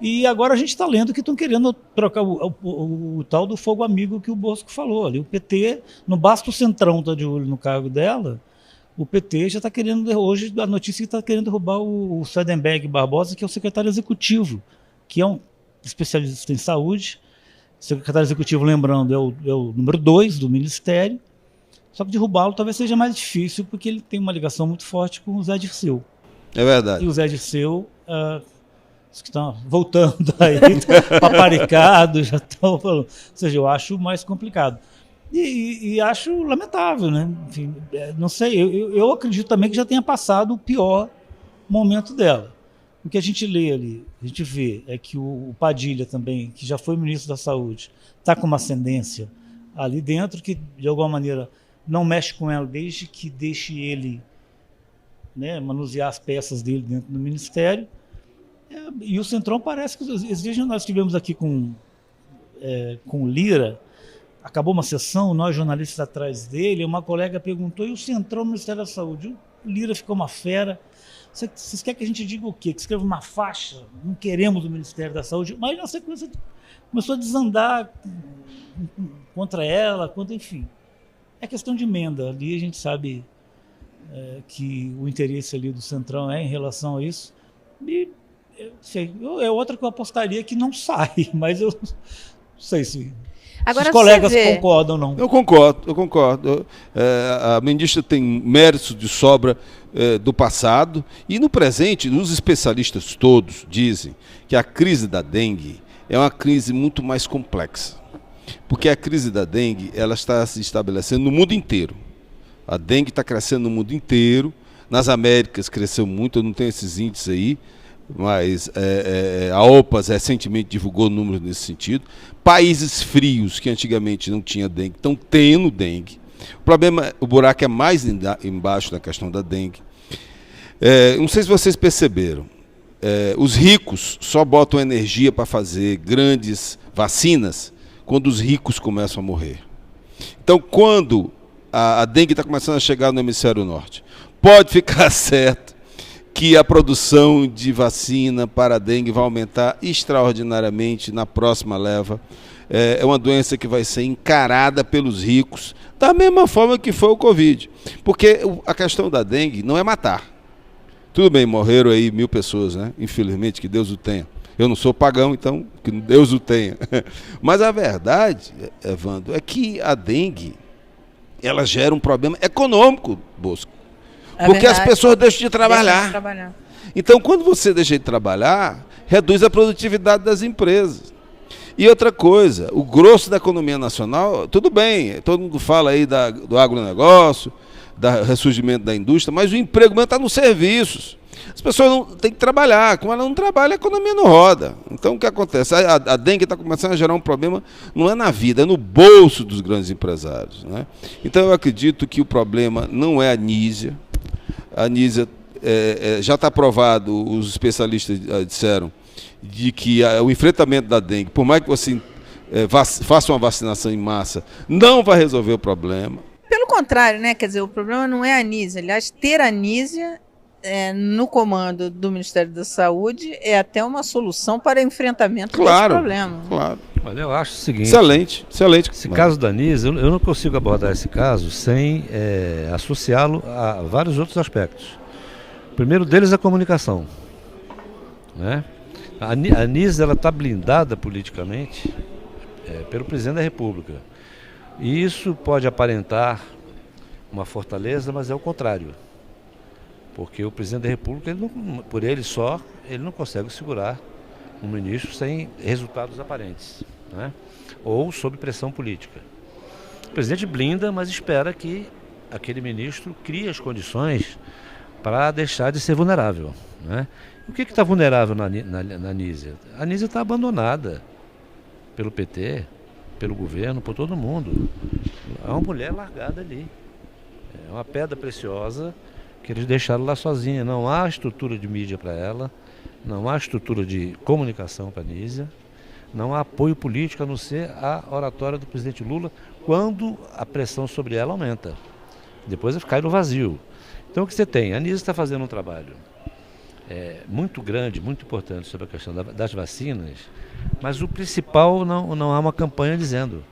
S3: E agora a gente está lendo que estão querendo trocar o tal do fogo amigo que o Bosco falou ali. O PT, não basta o Centrão estar de olho no cargo dela, o PT já está querendo, hoje a notícia que está querendo derrubar o Swedenberg Barbosa, que é o secretário executivo, que é um especialista em saúde. Secretário executivo, lembrando, é o número 2 do Ministério, só que derrubá-lo talvez seja mais difícil, porque ele tem uma ligação muito forte com o Zé Dirceu.
S2: É verdade.
S3: E o Zé Dirceu, que estão voltando aí, paparicados, já estão falando. Ou seja, eu acho mais complicado. E acho lamentável, né? Enfim, não sei, eu acredito também que já tenha passado o pior momento dela. O que a gente lê ali, a gente vê, é que o Padilha também, que já foi ministro da Saúde, está com uma ascendência ali dentro, que de alguma maneira não mexe com ela desde que deixe ele, né, manusear as peças dele dentro do Ministério. E o Centrão parece que... Esses dias nós estivemos aqui com o Lira, acabou uma sessão, nós jornalistas atrás dele, uma colega perguntou, e o Centrão no Ministério da Saúde? O Lira ficou uma fera. Vocês querem que a gente diga o quê? Que escreva uma faixa? Não queremos o Ministério da Saúde. Mas na sequência começou a desandar contra ela, enfim. É questão de emenda. Ali a gente sabe que o interesse ali do Centrão é em relação a isso. E é outra que eu apostaria que não sai, mas eu não sei se...
S1: Agora,
S3: os colegas concordam ou não.
S2: Eu concordo. A ministra tem méritos de sobra do passado e no presente, os especialistas todos dizem que a crise da dengue é uma crise muito mais complexa. Porque a crise da dengue ela está se estabelecendo no mundo inteiro. A dengue está crescendo no mundo inteiro. Nas Américas cresceu muito, eu não tenho esses índices aí. mas a OPAS recentemente divulgou números nesse sentido. Países frios que antigamente não tinham dengue estão tendo dengue. O buraco é mais embaixo da questão da dengue. Não sei se vocês perceberam, os ricos só botam energia para fazer grandes vacinas quando os ricos começam a morrer. Então, quando a dengue está começando a chegar no hemisfério norte, pode ficar certo que a produção de vacina para a dengue vai aumentar extraordinariamente na próxima leva. É uma doença que vai ser encarada pelos ricos da mesma forma que foi o Covid. Porque a questão da dengue não é matar. Tudo bem, morreram aí 1.000 pessoas, né? Infelizmente, que Deus o tenha. Eu não sou pagão, então que Deus o tenha. Mas a verdade, Evandro, é que a dengue, ela gera um problema econômico, Bosco. Porque as pessoas deixam de trabalhar. Então, quando você deixa de trabalhar, reduz a produtividade das empresas. E outra coisa, o grosso da economia nacional, tudo bem, todo mundo fala aí do agronegócio, do ressurgimento da indústria, mas o emprego mesmo está nos serviços. As pessoas não têm que trabalhar, como ela não trabalha, a economia não roda. Então o que acontece? A dengue está começando a gerar um problema, não é na vida, é no bolso dos grandes empresários, né? Então eu acredito que o problema não é a Anísia. A Anísia já está provado, os especialistas disseram, de que o enfrentamento da dengue, por mais que você faça uma vacinação em massa, não vai resolver o problema.
S1: Pelo contrário, né? Quer dizer, o problema não é a Anísia. Aliás, ter a Anísia no comando do Ministério da Saúde é até uma solução para o enfrentamento desse problema.
S2: Claro.
S4: Mas eu acho o seguinte...
S2: Excelente.
S4: Esse caso da Anísia, eu não consigo abordar esse caso sem associá-lo a vários outros aspectos. O primeiro deles é a comunicação, né? A Anísia está blindada politicamente pelo presidente da República. E isso pode aparentar uma fortaleza, mas é o contrário. Porque o presidente da República, por ele só, ele não consegue segurar um ministro sem resultados aparentes, né? Ou sob pressão política. O presidente blinda, mas espera que aquele ministro crie as condições para deixar de ser vulnerável, né? O que está vulnerável na Anísia? A Anísia está abandonada pelo PT, pelo governo, por todo mundo. É uma mulher largada ali. É uma pedra preciosa que eles deixaram lá sozinha. Não há estrutura de mídia para ela, não há estrutura de comunicação para a Anísia, não há apoio político a não ser a oratória do presidente Lula quando a pressão sobre ela aumenta. Depois cai no vazio. Então o que você tem? A Anísia está fazendo um trabalho muito grande, muito importante sobre a questão das vacinas, mas o principal não há uma campanha dizendo.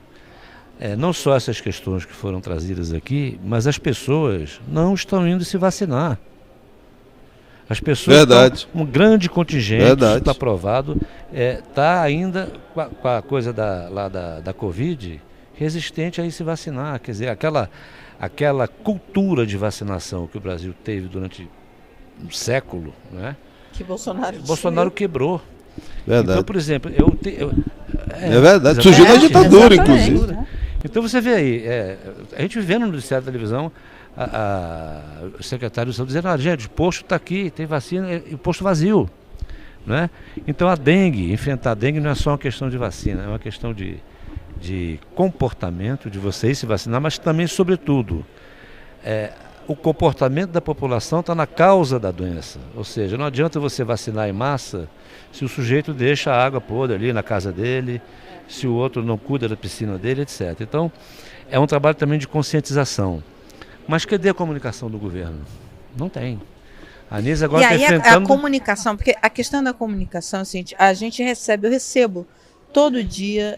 S4: Não só essas questões que foram trazidas aqui, mas as pessoas não estão indo se vacinar. As pessoas, um grande contingente, está provado, está ainda com a coisa da Covid resistente a ir se vacinar. Quer dizer, aquela cultura de vacinação que o Brasil teve durante um século, né?
S1: Que
S4: Bolsonaro quebrou.
S2: Verdade.
S4: Então, por exemplo,
S2: é verdade, surgiu na ditadura, inclusive.
S4: Então você vê aí, a gente vê no noticiário da televisão o secretário de saúde dizendo, gente, o posto está aqui, tem vacina, e o posto vazio, né? Então enfrentar a dengue não é só uma questão de vacina, é uma questão de comportamento, de você ir se vacinar, mas também, sobretudo, o comportamento da população está na causa da doença. Ou seja, não adianta você vacinar em massa se o sujeito deixa a água podre ali na casa dele, se o outro não cuida da piscina dele, etc. Então, é um trabalho também de conscientização. Mas cadê a comunicação do governo? Não tem. A Anísia agora está enfrentando...
S1: a comunicação, porque a questão da comunicação é o seguinte, eu recebo todo dia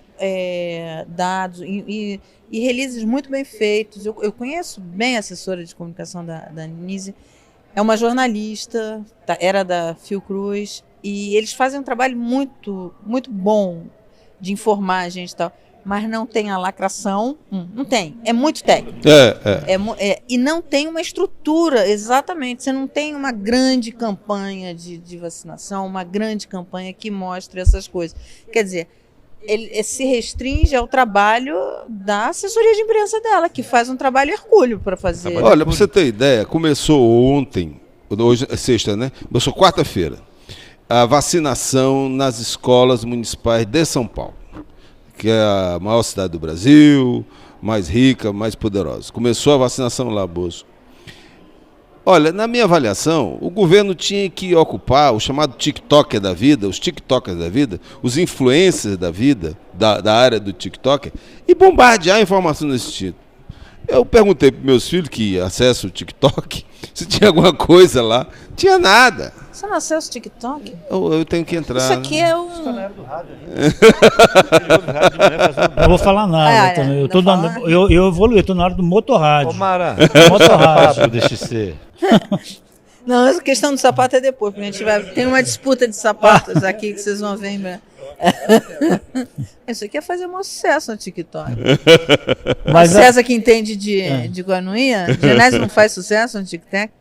S1: dados e releases muito bem feitos. Eu conheço bem a assessora de comunicação da Anísia, é uma jornalista, era da Fiocruz, e eles fazem um trabalho muito, muito bom de informar a gente e tal, mas não tem a lacração, não tem, é muito técnico. E não tem uma estrutura, exatamente, você não tem uma grande campanha de vacinação, uma grande campanha que mostre essas coisas. Quer dizer, ele se restringe ao trabalho da assessoria de imprensa dela, que faz um trabalho hercúleo para fazer.
S2: Olha, para você ter ideia, começou ontem, hoje é sexta, né? Começou quarta-feira. a vacinação nas escolas municipais de São Paulo, que é a maior cidade do Brasil, mais rica, mais poderosa. Começou a vacinação lá, Bosco. Olha, na minha avaliação, o governo tinha que ocupar o chamado TikToker da vida, os TikTokers da vida, os influencers da vida, da área do TikToker, e bombardear a informação nesse sentido. Eu perguntei para meus filhos que acessam o TikTok se tinha alguma coisa lá. Tinha nada.
S1: Você não acessa o TikTok?
S2: Eu tenho que entrar.
S1: Isso aqui é um...
S3: Não vou falar nada também. Eu evoluí, eu estou na hora do motorrádio.
S4: Ô, Mara,
S3: motorrádio.
S4: deixa ser.
S1: Não, essa questão do sapato é depois, porque a gente tem uma disputa de sapatos aqui que vocês vão ver. Né? Isso aqui é fazer um sucesso no TikTok. Mas César que entende de Guanuía, Genésio não faz sucesso no TikTok?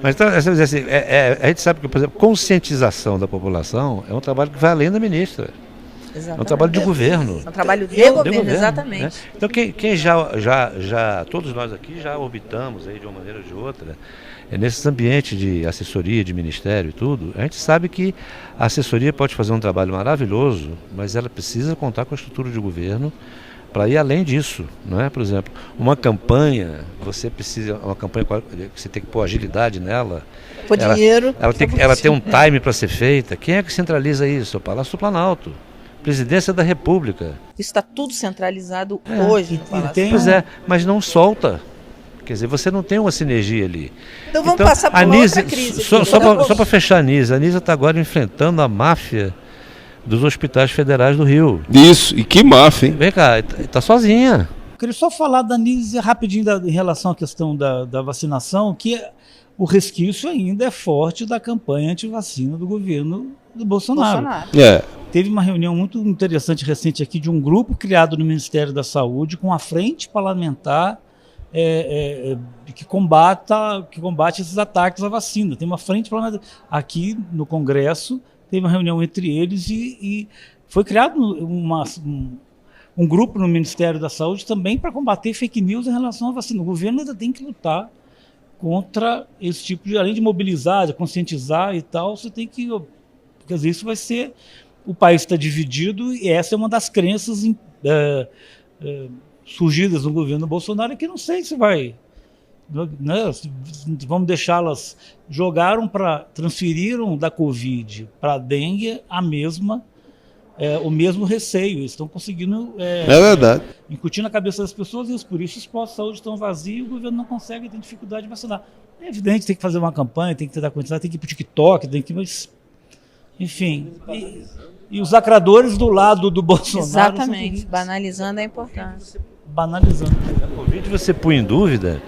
S4: Mas então, assim, a gente sabe que, por exemplo, conscientização da população é um trabalho que vai além da ministra.
S1: Exatamente.
S4: É um trabalho de governo.
S1: É um trabalho de governo, exatamente.
S4: Né? Então, quem todos nós aqui já orbitamos aí de uma maneira ou de outra, nesses ambientes de assessoria, de ministério e tudo, a gente sabe que a assessoria pode fazer um trabalho maravilhoso, mas ela precisa contar com a estrutura de governo para ir além disso, não é? Por exemplo, uma campanha, você tem que pôr agilidade nela.
S1: Pôr dinheiro.
S4: Ela tem um time para ser feita. Quem é que centraliza isso? O Palácio do Planalto, Presidência da República.
S1: Isso está tudo centralizado hoje no Palácio.
S4: Pois é, mas não solta. Quer dizer, você não tem uma sinergia ali.
S1: Então vamos passar por uma outra crise.
S4: Só para fechar a Anísia está agora enfrentando a máfia dos hospitais federais do Rio.
S2: Isso, e que máfia, hein?
S4: Vem cá, está sozinha.
S3: Eu queria só falar da Anísia rapidinho em relação à questão da vacinação, que o resquício ainda é forte da campanha antivacina do governo do Bolsonaro. Teve uma reunião muito interessante recente aqui de um grupo criado no Ministério da Saúde com a frente parlamentar que combate esses ataques à vacina. Tem uma frente parlamentar aqui no Congresso. Teve uma reunião entre eles e foi criado um grupo no Ministério da Saúde também para combater fake news em relação à vacina. O governo ainda tem que lutar contra esse tipo de... Além de mobilizar, de conscientizar e tal, você tem que... Porque às vezes isso vai ser... O país está dividido e essa é uma das crenças surgidas no governo Bolsonaro que não sei se vai... Né, vamos deixá-las, transferiram da Covid para a dengue o mesmo receio, eles estão conseguindo
S2: verdade.
S3: incutir na cabeça das pessoas e por isso os postos de saúde estão vazios e o governo não consegue ter dificuldade de vacinar. É evidente, tem que fazer uma campanha, tem que tentar quantidade, tem que ir para o TikTok, mas enfim, e os lacradores do lado do Bolsonaro.
S1: Exatamente, banalizando a importância.
S3: Banalizando.
S4: A Covid você põe em dúvida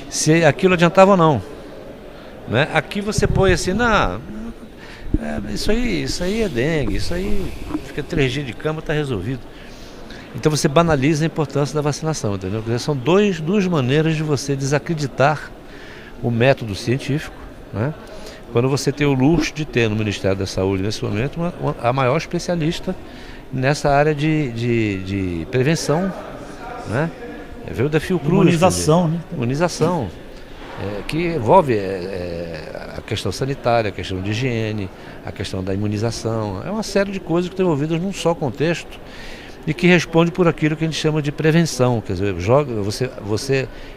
S4: se aquilo adiantava ou não, né? Aqui você põe assim, isso aí é dengue, isso aí fica 3 dias de cama, está resolvido. Então você banaliza a importância da vacinação, entendeu? Porque são duas maneiras de você desacreditar o método científico, né? Quando você tem o luxo de ter no Ministério da Saúde, nesse momento, a maior especialista nessa área de prevenção, né? Veio da Fiocruz.
S3: Imunização, né?
S4: Imunização, que envolve a questão sanitária, a questão de higiene, a questão da imunização. É uma série de coisas que estão envolvidas num só contexto e que responde por aquilo que a gente chama de prevenção. Quer dizer,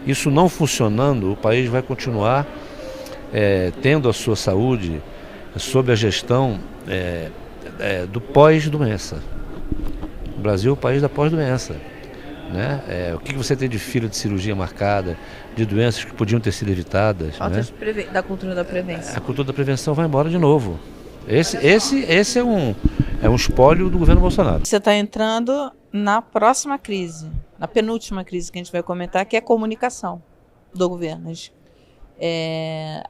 S4: isso não funcionando, o país vai continuar tendo a sua saúde sob a gestão do pós-doença. O Brasil é o país da pós-doença. Né? O que você tem de fila de cirurgia marcada, de doenças que podiam ter sido evitadas.
S1: Falta
S4: né?
S1: Da cultura da prevenção.
S4: A cultura da prevenção vai embora de novo. Esse é um espólio do governo Bolsonaro.
S1: Você está entrando na próxima crise, na penúltima crise que a gente vai comentar, que é a comunicação do governo.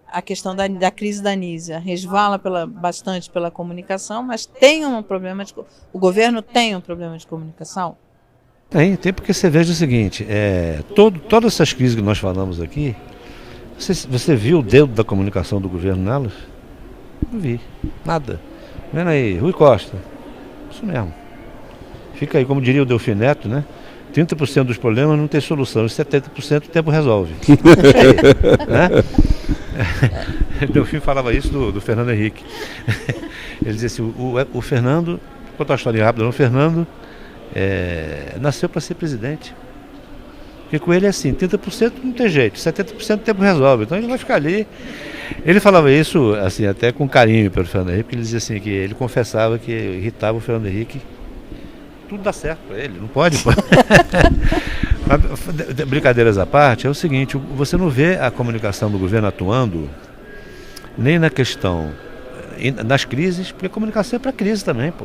S1: A questão da crise da Anísia resvala bastante pela comunicação, mas tem um problema o governo tem um problema de comunicação?
S4: Tem porque você veja o seguinte, todas essas crises que nós falamos aqui, você viu o dedo da comunicação do governo nelas? Não vi, nada. Vendo aí, Rui Costa, isso mesmo. Fica aí, como diria o Delfim Neto, né? 30% dos problemas não tem solução, e 70% o tempo resolve. Né? Meu filho falava isso do Fernando Henrique. Ele dizia assim, o Fernando, vou contar uma história rápida, o Fernando nasceu para ser presidente. Porque com ele é assim, 30% não tem jeito, 70% o tempo resolve, então ele vai ficar ali. Ele falava isso assim, até com carinho pelo Fernando Henrique, porque ele dizia assim, que ele confessava que irritava o Fernando Henrique. Tudo dá certo para ele, não pode. Mas, brincadeiras à parte, é o seguinte, você não vê a comunicação do governo atuando nem na questão, nas crises, porque a comunicação é para crise também, pô,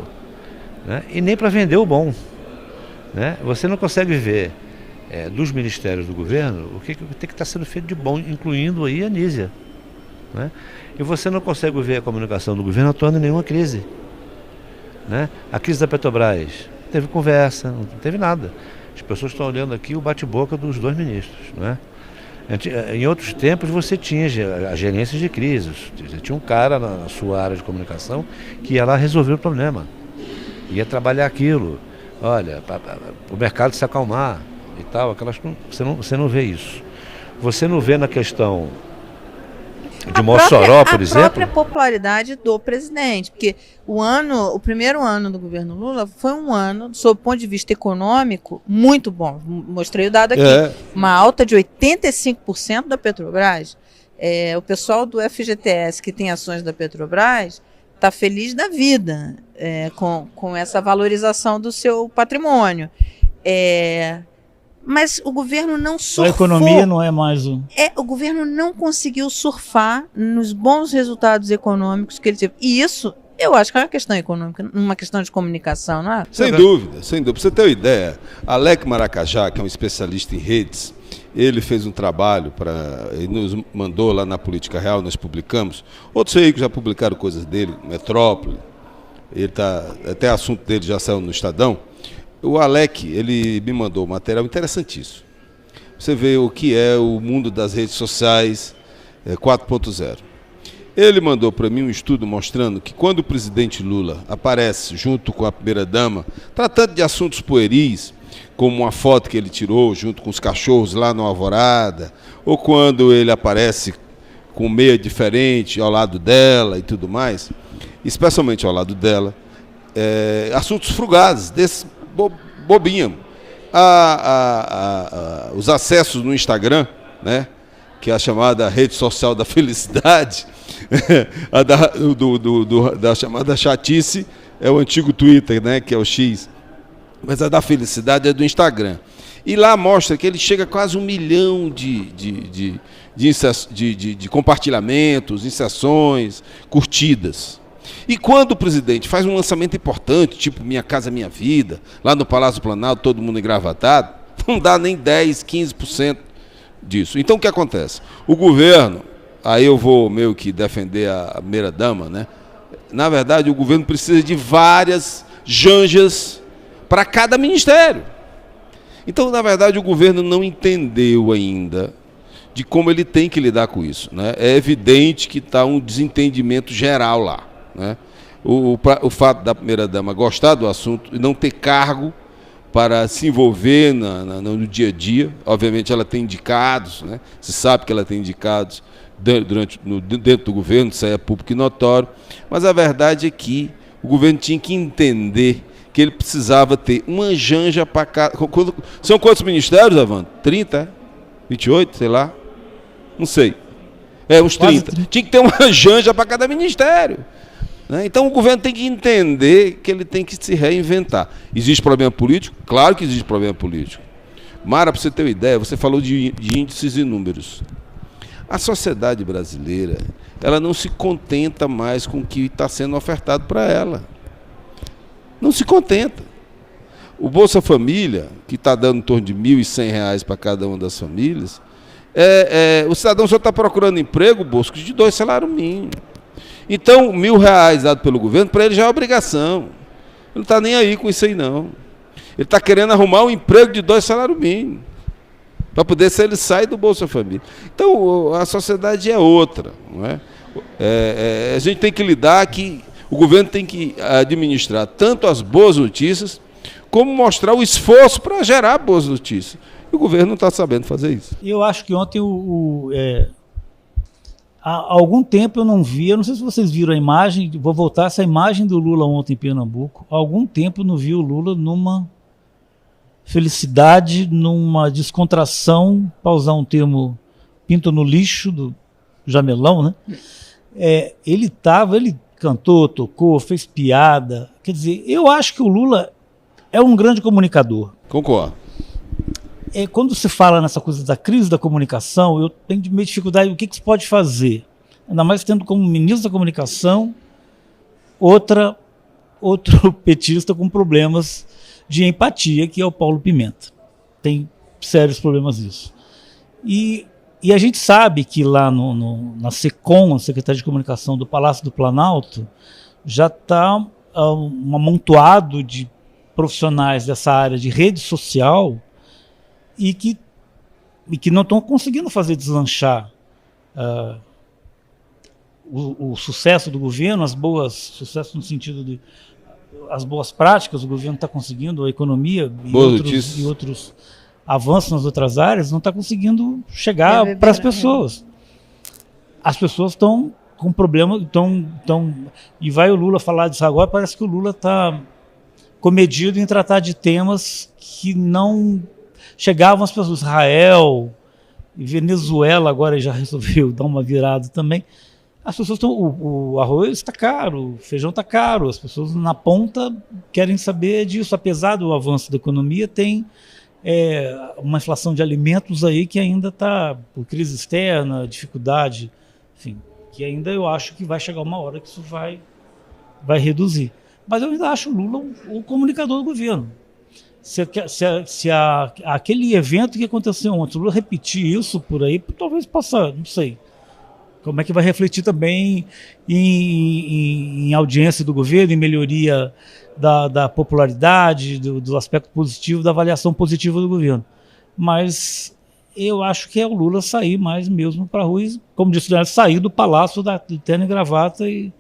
S4: né? E nem para vender o bom, né? Você não consegue ver dos ministérios do governo o que tem que estar sendo feito de bom, incluindo aí a Anísia, né? E você não consegue ver a comunicação do governo atuando em nenhuma crise, né? A crise da Petrobras, não teve conversa, não teve nada. As pessoas estão olhando aqui o bate-boca dos dois ministros, né? Em outros tempos você tinha as gerências de crises, você tinha um cara na sua área de comunicação que ia lá resolver o problema, ia trabalhar aquilo, olha, para o mercado se acalmar e tal, você não vê isso. Você não vê na questão de Mossoró, por exemplo.
S1: A própria popularidade do presidente, porque o primeiro ano do governo Lula foi um ano, sob o ponto de vista econômico, muito bom. Mostrei o dado aqui. Uma alta de 85% da Petrobras. O pessoal do FGTS, que tem ações da Petrobras, está feliz da vida com essa valorização do seu patrimônio. Mas o governo não surfou.
S3: A economia não é mais
S1: o governo não conseguiu surfar nos bons resultados econômicos que ele teve. E isso, eu acho que é uma questão econômica, uma questão de comunicação, não é?
S2: Sem dúvida, sem dúvida. Pra você ter uma ideia, Alec Maracajá, que é um especialista em redes, ele fez um trabalho ele nos mandou lá na Política Real, nós publicamos. Outros aí que já publicaram coisas dele, Metrópole, até assunto dele já saiu no Estadão. O Alec, ele me mandou um material interessantíssimo. Você vê o que é o mundo das redes sociais 4.0. Ele mandou para mim um estudo mostrando que quando o presidente Lula aparece junto com a primeira-dama, tratando de assuntos pueris, como uma foto que ele tirou junto com os cachorros lá no Alvorada, ou quando ele aparece com meia diferente ao lado dela e tudo mais, especialmente ao lado dela, assuntos frugazes, desse bobinha. Os acessos no Instagram, né, que é a chamada rede social da felicidade, da chamada chatice é o antigo Twitter, né, que é o X, mas a da felicidade é do Instagram. E lá mostra que ele chega a quase 1 milhão de compartilhamentos, inserções, curtidas. E quando o presidente faz um lançamento importante, tipo Minha Casa Minha Vida, lá no Palácio Planalto, todo mundo engravatado, não dá nem 10%, 15% disso. Então o que acontece? O governo, aí eu vou meio que defender a primeira-dama, né? Na verdade, o governo precisa de várias janjas para cada ministério. Então, na verdade, o governo não entendeu ainda de como ele tem que lidar com isso, né? É evidente que está um desentendimento geral lá, né? O fato da primeira-dama gostar do assunto e não ter cargo para se envolver no dia a dia. Obviamente ela tem indicados, né? Se sabe que ela tem indicados dentro do governo, isso aí é público e notório, mas a verdade é que o governo tinha que entender que ele precisava ter uma janja para cada... São quantos ministérios, Evandro? 30? 28, sei lá? Não sei. Uns 30. Tinha que ter uma janja para cada ministério, né? Então o governo tem que entender que ele tem que se reinventar. Existe problema político? Claro que existe problema político. Mara, para você ter uma ideia, você falou de índices e números. A sociedade brasileira, ela não se contenta mais com o que está sendo ofertado para ela. Não se contenta. O Bolsa Família, que está dando em torno de R$ 1.100 para cada uma das famílias, o cidadão só está procurando emprego, Bosco, de 2 salários mínimos. Então, R$ 1.000 dado pelo governo, para ele já é obrigação. Ele não está nem aí com isso aí, não. Ele está querendo arrumar um emprego de 2 salários mínimos, para poder ser ele sai do Bolsa Família. Então, a sociedade é outra, não é? A gente tem que lidar que o governo tem que administrar tanto as boas notícias, como mostrar o esforço para gerar boas notícias. E o governo não está sabendo fazer isso.
S3: Eu acho que ontem há algum tempo eu não via, não sei se vocês viram a imagem, vou voltar essa imagem do Lula ontem em Pernambuco. Há algum tempo eu não vi o Lula numa felicidade, numa descontração, para usar um termo pinto no lixo do Jamelão, né? Ele cantou, tocou, fez piada. Quer dizer, eu acho que o Lula é um grande comunicador.
S2: Concordo.
S3: Quando se fala nessa coisa da crise da comunicação, eu tenho meio dificuldade, o que se pode fazer? Ainda mais tendo como ministro da comunicação outro petista com problemas de empatia, que é o Paulo Pimenta. Tem sérios problemas nisso. E a gente sabe que lá na SECOM, a Secretaria de Comunicação do Palácio do Planalto, já está um amontoado de profissionais dessa área de rede social e que não estão conseguindo fazer deslanchar o sucesso do governo, sucesso no sentido de as boas práticas, o governo está conseguindo, a economia e outros avanços nas outras áreas, não está conseguindo chegar para as pessoas. As pessoas estão com problema, e vai o Lula falar disso agora, parece que o Lula está comedido em tratar de temas que não chegavam às pessoas. Israel e Venezuela agora já resolveu dar uma virada também. As pessoas estão. O arroz está caro, o feijão está caro, as pessoas na ponta querem saber disso. Apesar do avanço da economia, tem uma inflação de alimentos aí que ainda está por crise externa, dificuldade, enfim, que ainda eu acho que vai chegar uma hora que isso vai reduzir. Mas eu ainda acho o Lula o comunicador do governo. Se aquele evento que aconteceu ontem, o Lula repetir isso por aí, talvez possa, não sei, como é que vai refletir também em audiência do governo, em melhoria da popularidade, do aspecto positivo, da avaliação positiva do governo. Mas eu acho que é o Lula sair mais mesmo para a rua, como disse, sair do palácio de terno e gravata e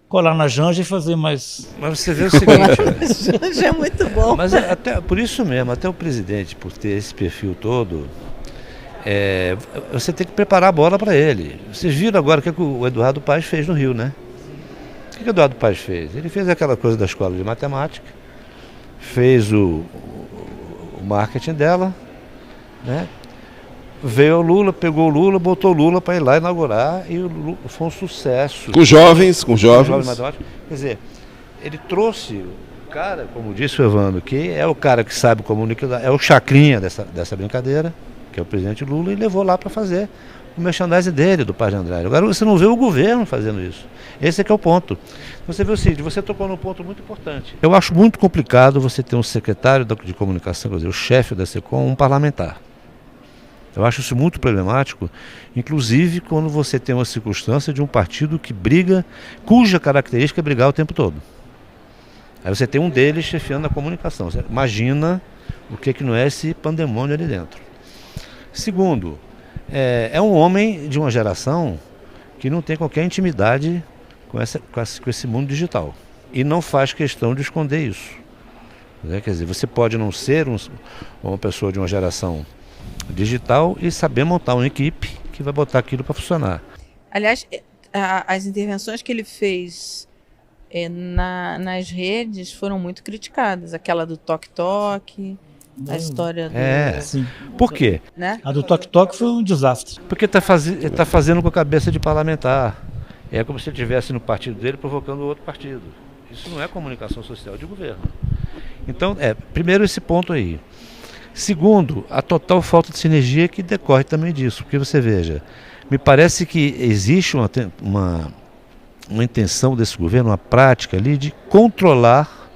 S3: colar na Janja e fazer mais...
S4: Mas você vê o seguinte...
S1: Janja é muito bom.
S4: Mas até, por isso mesmo, até o presidente, por ter esse perfil todo... você tem que preparar a bola para ele. Vocês viram agora o que o Eduardo Paes fez no Rio, né? O que o Eduardo Paes fez? Ele fez aquela coisa da escola de matemática, fez o marketing dela, né? Veio o Lula, pegou o Lula, botou o Lula para ir lá inaugurar e o Lula foi um sucesso.
S2: Com jovens.
S4: Quer dizer, ele trouxe o cara, como disse o Evandro, que é o cara que sabe comunicar, é o chacrinha dessa brincadeira, que é o presidente Lula, e levou lá para fazer o merchandising dele, do Paz de Andrade. Agora você não vê o governo fazendo isso. Esse é que é o ponto. Você vê o seguinte, você tocou num ponto muito importante. Eu acho muito complicado você ter um secretário de comunicação, quer dizer, o chefe da SECOM, um parlamentar. Eu acho isso muito problemático, inclusive quando você tem uma circunstância de um partido que briga, cuja característica é brigar o tempo todo. Aí você tem um deles chefiando a comunicação. Você imagina o que não é esse pandemônio ali dentro. Segundo, é um homem de uma geração que não tem qualquer intimidade com esse mundo digital. E não faz questão de esconder isso. Quer dizer, você pode não ser uma pessoa de uma geração digital e saber montar uma equipe que vai botar aquilo para funcionar.
S1: Aliás, as intervenções que ele fez nas redes foram muito criticadas. Aquela do Tok-Tok, a história do...
S3: Sim.
S4: Por quê?
S1: Né?
S3: A do Tok-Tok foi um desastre.
S4: Porque está fazendo com a cabeça de parlamentar. É como se ele estivesse no partido dele provocando outro partido. Isso não é comunicação social de governo. Então, primeiro esse ponto aí. Segundo, a total falta de sinergia que decorre também disso. Porque você veja, me parece que existe uma intenção desse governo, uma prática ali de controlar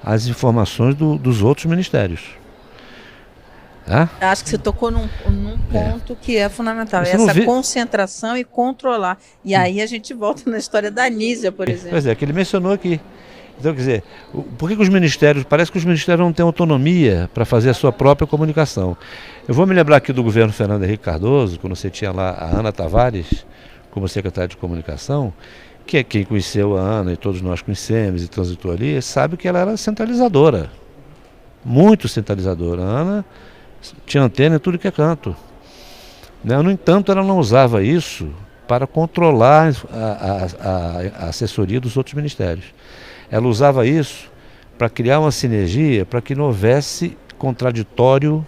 S4: as informações dos outros ministérios.
S1: Acho que você tocou num ponto que é fundamental. Essa concentração e controlar. E aí a gente volta na história da Anísia, por exemplo.
S4: Pois é, que ele mencionou aqui. Então, quer dizer, por que os ministérios, parece que os ministérios não têm autonomia para fazer a sua própria comunicação. Eu vou me lembrar aqui do governo Fernando Henrique Cardoso, quando você tinha lá a Ana Tavares como secretária de comunicação, que é quem conheceu a Ana e todos nós conhecemos e transitou ali, sabe que ela era centralizadora, muito centralizadora. A Ana tinha antena em tudo que é canto. No entanto, ela não usava isso para controlar a assessoria dos outros ministérios. Ela usava isso para criar uma sinergia, para que não houvesse contraditório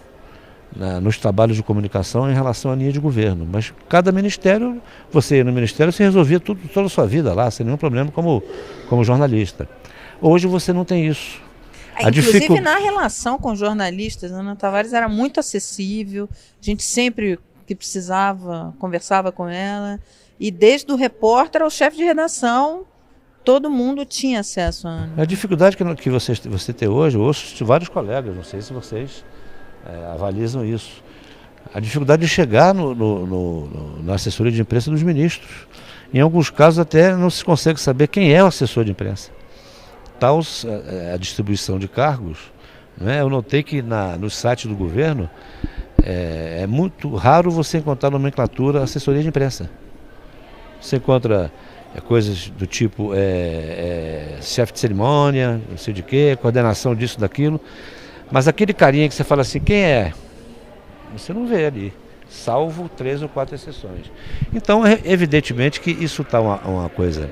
S4: nos trabalhos de comunicação em relação à linha de governo. Mas cada ministério, você ia no ministério, você resolvia toda a sua vida lá, sem nenhum problema como jornalista. Hoje você não tem isso.
S1: Inclusive na relação com jornalistas, a Ana Tavares era muito acessível, a gente sempre que precisava conversava com ela, e desde o repórter ao chefe de redação, todo mundo tinha acesso a Ana.
S4: A dificuldade que você tem hoje, eu ouço de vários colegas, não sei se vocês avalizam isso, a dificuldade de chegar na assessoria de imprensa dos ministros. Em alguns casos até não se consegue saber quem é o assessor de imprensa. Tal a distribuição de cargos, né? Eu notei que no site do governo é muito raro você encontrar nomenclatura assessoria de imprensa. Você encontra coisas do tipo chefe de cerimônia, não sei de quê, coordenação disso, daquilo. Mas aquele carinha que você fala assim, quem é? Você não vê ali, salvo 3 ou 4 exceções. Então, evidentemente que isso está uma coisa,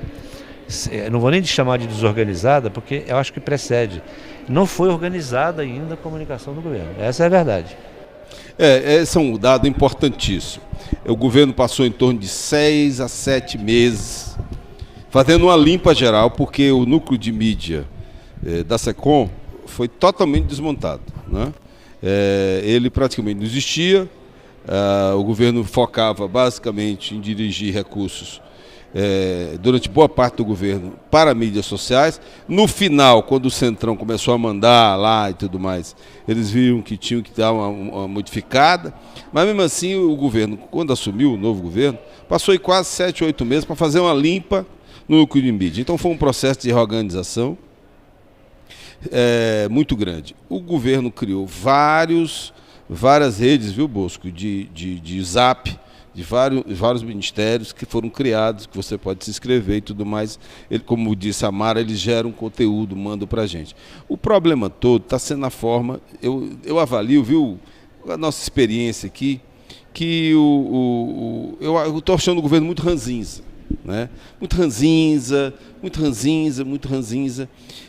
S4: não vou nem chamar de desorganizada, porque eu acho que precede. Não foi organizada ainda a comunicação do governo, essa é a verdade.
S2: Esse é um dado importantíssimo. O governo passou em torno de 6 a 7 meses fazendo uma limpa geral, porque o núcleo de mídia da SECOM foi totalmente desmontado, né? Ele praticamente não existia, o governo focava basicamente em dirigir recursos durante boa parte do governo para mídias sociais. No final, quando o Centrão começou a mandar lá e tudo mais, eles viram que tinham que dar uma modificada, mas mesmo assim o governo, quando assumiu o novo governo, passou aí quase 7, 8 meses para fazer uma limpa no núcleo de mídia. Então foi um processo de reorganização muito grande. O governo criou várias redes, viu, Bosco, de zap, de vários ministérios que foram criados, que você pode se inscrever e tudo mais. Como disse a Mara, eles geram conteúdo, mandam para a gente. O problema todo está sendo a forma, eu avalio, viu, a nossa experiência aqui, que eu estou achando o governo muito ranzinza. Né? Muito ranzinza.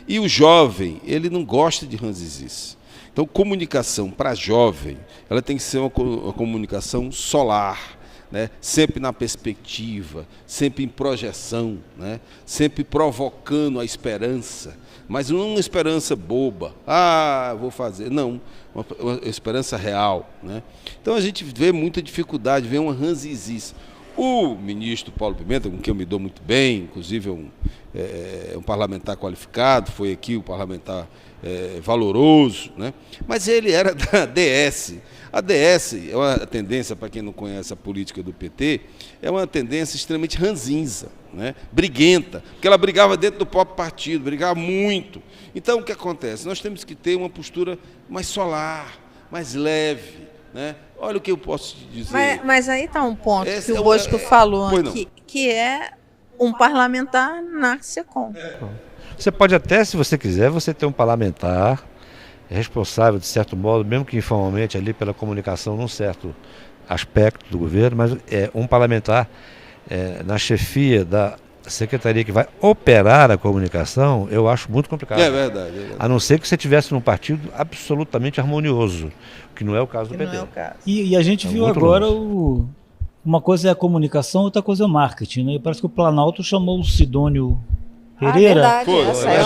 S2: E o jovem, ele não gosta de ranzizice. Então, comunicação para jovem, ela tem que ser uma comunicação solar, né? Sempre na perspectiva, sempre em projeção, né? Sempre provocando a esperança, mas não uma esperança boba, vou fazer, não, uma esperança real, né? Então a gente vê muita dificuldade, vê uma ranzizice. O ministro Paulo Pimenta, com quem eu me dou muito bem, inclusive é um parlamentar qualificado, foi aqui um parlamentar valoroso, né? Mas ele era da DS. A DS é uma tendência, para quem não conhece a política do PT, é uma tendência extremamente ranzinza, né? Briguenta, porque ela brigava dentro do próprio partido, brigava muito. Então, o que acontece? Nós temos que ter uma postura mais solar, mais leve, né? Olha o que eu posso te dizer.
S1: Mas aí está um ponto que o Bosco falou aqui, que é um parlamentar na SECOM.
S4: Você pode até, se você quiser, você ter um parlamentar responsável, de certo modo, mesmo que informalmente, ali pela comunicação num certo aspecto do governo, mas um parlamentar na chefia da secretaria que vai operar a comunicação, eu acho muito complicado.
S2: É verdade.
S4: A não ser que você tivesse num partido absolutamente harmonioso, que não é o caso do PT.
S1: Não é o caso.
S3: E a gente viu agora uma coisa é a comunicação, outra coisa é o marketing, né? Parece que o Planalto chamou o Sidônio Pereira,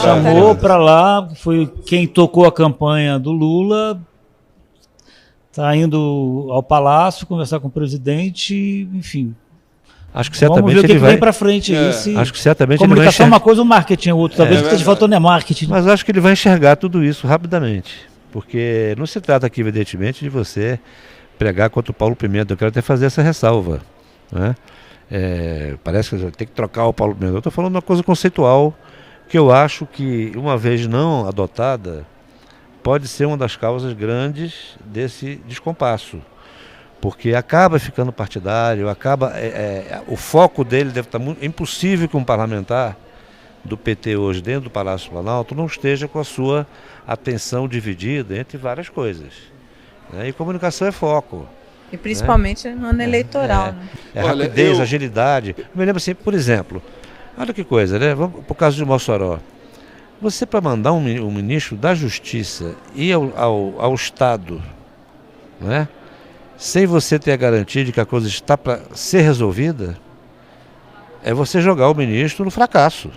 S3: chamou para lá, foi quem tocou a campanha do Lula, está indo ao Palácio conversar com o presidente, enfim.
S4: Acho que certamente
S3: vamos ver o que
S4: vai
S3: vem para frente.
S4: Acho que certamente
S3: comunicação é uma coisa, o marketing é outra. Talvez o que esteja faltando é marketing.
S4: Mas acho que ele vai enxergar tudo isso rapidamente, porque não se trata aqui, evidentemente, de você pregar contra o Paulo Pimenta. Eu quero até fazer essa ressalva, né? Parece que tem que trocar o Paulo Pimenta. Eu estou falando uma coisa conceitual que eu acho que, uma vez não adotada, pode ser uma das causas grandes desse descompasso, porque acaba ficando partidário, o foco dele deve estar muito. É impossível que um parlamentar do PT hoje dentro do Palácio Planalto não esteja com a sua atenção dividida entre várias coisas, né? E comunicação é foco.
S1: E principalmente no ano eleitoral. Né?
S2: Olha,
S4: Rapidez, agilidade. Eu me lembro assim, por exemplo, olha que coisa, né? Vamos por caso de Mossoró. Você, para mandar um ministro da Justiça ir ao Estado, né? Sem você ter a garantia de que a coisa está para ser resolvida, é você jogar o ministro no fracasso.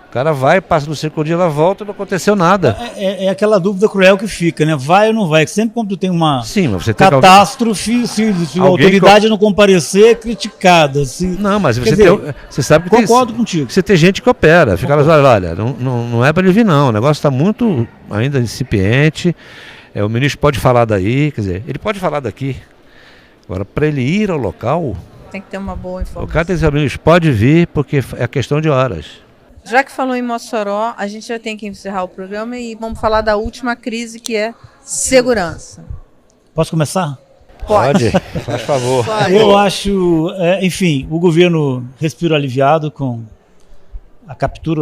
S4: O cara vai, passa no 5 dias, ela volta e não aconteceu nada.
S3: É aquela dúvida cruel que fica, né? Vai ou não vai? Sempre quando tu tem uma
S4: Sim, mas você tem
S3: catástrofe, se a autoridade não comparecer, é criticada.
S4: Não, mas
S3: Quer dizer,
S4: você sabe que
S3: concordo contigo.
S4: Você tem gente que opera. Fica lá, olha, não é para ele vir não. O negócio está muito ainda incipiente. O ministro pode falar daí, quer dizer, ele pode falar daqui. Agora, para ele ir ao local,
S1: tem que ter uma boa informação.
S4: O cara tem que dizer, ministro, pode vir, porque é questão de horas.
S1: Já que falou em Mossoró, a gente já tem que encerrar o programa e vamos falar da última crise, que é segurança.
S3: Posso começar?
S4: Pode, faz favor.
S3: Eu acho, enfim, o governo respira aliviado com a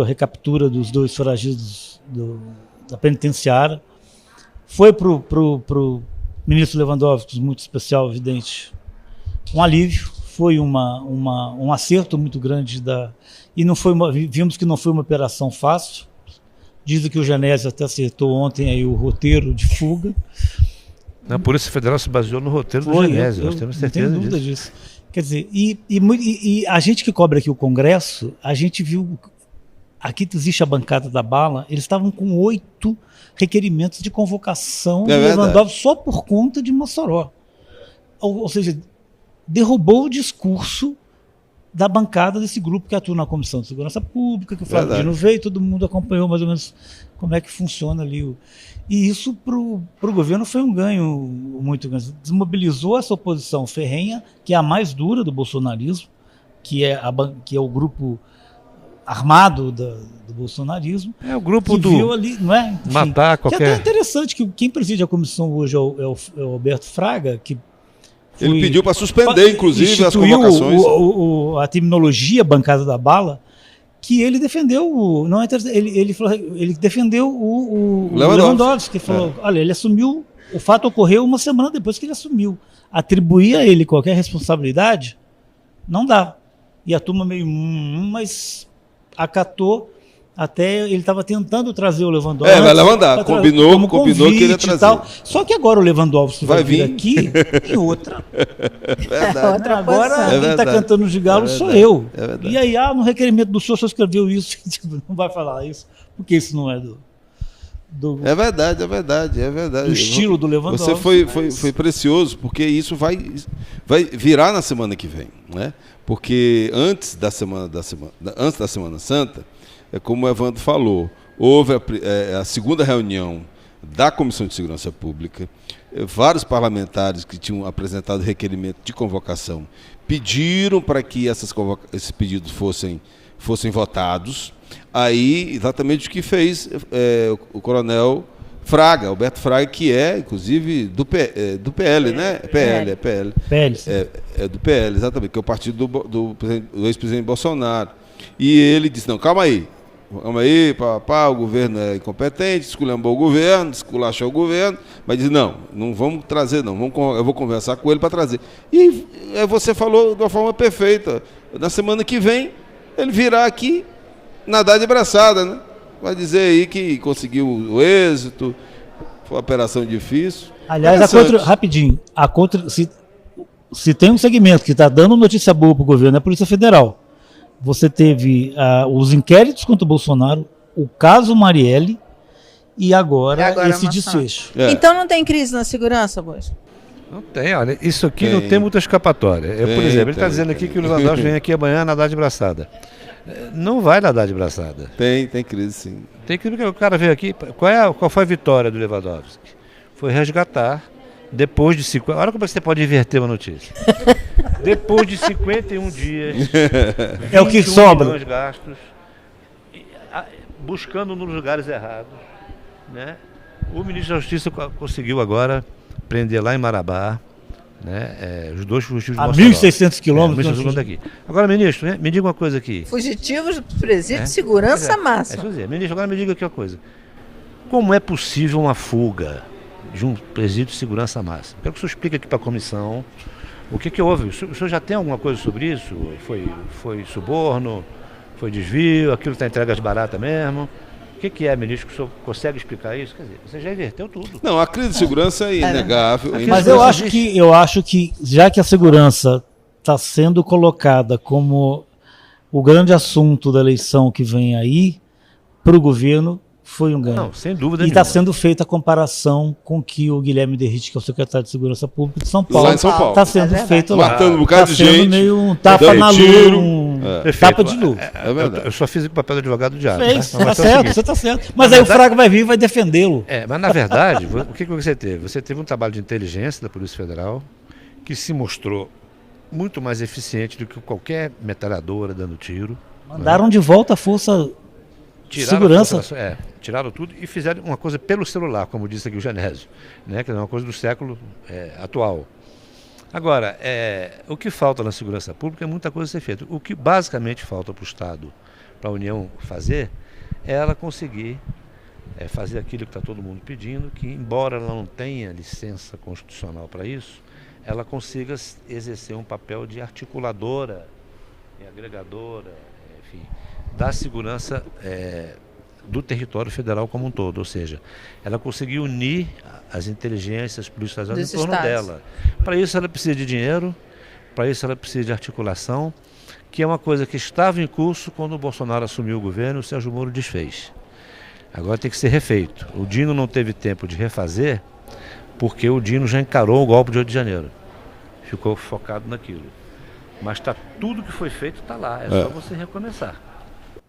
S3: recaptura dos 2 foragidos da penitenciária. Foi para o ministro Lewandowski, muito especial, evidente, um alívio. Foi um acerto muito grande e não foi vimos que não foi uma operação fácil. Dizem que o Genésio até acertou ontem aí o roteiro de fuga.
S4: A Polícia Federal se baseou no roteiro do Genésio, nós temos certeza
S3: não tenho dúvida disso. Quer dizer, e a gente que cobra aqui o Congresso, a gente viu, aqui existe a bancada da bala, eles estavam com 8 requerimentos de convocação do Lewandowski só por conta de Mossoró. Ou seja, derrubou o discurso da bancada desse grupo que atua na Comissão de Segurança Pública, que o Flávio Dino veio, todo mundo acompanhou mais ou menos como é que funciona ali. E isso para o governo foi um ganho muito grande. Desmobilizou essa oposição ferrenha, que é a mais dura do bolsonarismo, que é o grupo armado do bolsonarismo.
S4: É o grupo
S3: que viu ali, não é? Enfim,
S4: matar qualquer...
S3: Que é até interessante que quem preside a comissão hoje é o Alberto Fraga, que
S2: ele pediu para suspender, inclusive, as convocações.
S3: A terminologia bancada da bala, que ele defendeu, ele defendeu o Lewandowski, que falou, olha, ele assumiu, o fato ocorreu uma semana depois que ele assumiu. Atribuir a ele qualquer responsabilidade, não dá. E a turma meio, mas acatou. Até ele estava tentando trazer o Lewandowski.
S2: Vai Lewandowski, combinou que ele ia trazer.
S3: Tal. Só que agora o Lewandowski vai vir aqui em outra.
S1: Outra
S3: agora quem está cantando de galo sou eu. E aí, no requerimento do senhor escreveu isso. Não vai falar isso, porque isso não é do...
S2: É verdade.
S3: Do estilo do Lewandowski.
S2: Você foi precioso, porque isso vai virar na semana que vem, né? Porque antes da Semana Santa, como o Evandro falou, houve a segunda reunião da Comissão de Segurança Pública. Vários parlamentares que tinham apresentado requerimento de convocação pediram para que esses pedidos fossem votados. Aí, exatamente o que fez o coronel Fraga, Alberto Fraga, que é, inclusive, do PL, né? PL. É do PL, exatamente, que é o partido do ex-presidente Bolsonaro. E ele disse, não, calma aí, o governo é incompetente, esculhambou o governo, esculachou o governo, mas disse, não vamos trazer, não, eu vou conversar com ele para trazer. E você falou de uma forma perfeita, na semana que vem, ele virá aqui, nadar de braçada, né? Vai dizer aí que conseguiu o êxito, foi uma operação difícil.
S3: Aliás, rapidinho, se tem um segmento que está dando notícia boa para o governo, é a Polícia Federal. Você teve os inquéritos contra o Bolsonaro, o caso Marielle e agora esse desfecho.
S1: Então não tem crise na segurança, Bois?
S4: Não tem, olha, isso aqui não tem muita escapatória. Por exemplo, ele está dizendo aqui que o Lewandowski vem aqui amanhã nadar de braçada. Não vai nadar de braçada.
S2: Tem crise, sim.
S4: Tem crise porque o cara veio aqui. Qual foi a vitória do Lewandowski? Foi resgatar, depois de 50... Olha como você pode inverter uma notícia. Depois de 51 dias,
S3: é o que sobra.
S4: Gastos, buscando nos lugares errados, né? O ministro da Justiça conseguiu agora prender lá em Marabá, né? Os 2 fugitivos de Mossoró.
S3: A 1.600 quilômetros
S4: daqui. Agora, ministro, me diga uma coisa aqui.
S1: Fugitivos do presídio de segurança máxima.
S4: Ministro, agora me diga aqui uma coisa. Como é possível uma fuga de um presídio de segurança máxima. Quero que o senhor explique aqui para a comissão o que houve. O senhor já tem alguma coisa sobre isso? Foi suborno? Foi desvio? Aquilo está entregue às baratas mesmo? O que é, ministro, que o senhor consegue explicar isso? Quer dizer, você já inverteu tudo.
S2: Não, a crise de segurança é inegável.
S3: Mas eu acho que já que a segurança está sendo colocada como o grande assunto da eleição que vem aí, para o governo foi um ganho.
S4: Não, sem dúvida
S3: E
S4: nenhuma.
S3: está sendo feita a comparação com que o Guilherme Derrite, que é o secretário de Segurança Pública de São Paulo,
S2: Lá em São Paulo.
S3: está sendo feito lá.
S2: Matando um bocado de
S3: Tá sendo
S2: gente.
S3: meio um tapa na
S2: tiro.
S3: lua, tapa de lua.
S2: É verdade.
S4: Eu só fiz o papel do advogado do diabo.
S3: Fez,
S4: Tá?
S3: tá certo, você está certo. Mas aí o Fraga vai vir e vai defendê-lo.
S4: Mas na verdade, o que você teve? Você teve um trabalho de inteligência da Polícia Federal que se mostrou muito mais eficiente do que qualquer metralhadora dando tiro.
S3: Mandaram de volta a força de segurança.
S4: Tiraram tudo e fizeram uma coisa pelo celular, como disse aqui o Genésio, né? Que é uma coisa do século atual. Agora, o que falta na segurança pública é muita coisa a ser feita. O que basicamente falta para o Estado, para a União fazer, é ela conseguir fazer aquilo que está todo mundo pedindo, que embora ela não tenha licença constitucional para isso, ela consiga exercer um papel de articuladora e agregadora, enfim, da segurança do território federal como um todo, ou seja, ela conseguir unir as inteligências policiais em torno dela. Para isso ela precisa de dinheiro, para isso ela precisa de articulação, que é uma coisa que estava em curso quando o Bolsonaro assumiu o governo e o Sérgio Moro desfez. Agora tem que ser refeito. O Dino não teve tempo de refazer, porque o Dino já encarou o golpe de 8 de janeiro. Ficou focado naquilo. Mas tudo que foi feito está lá, só você recomeçar.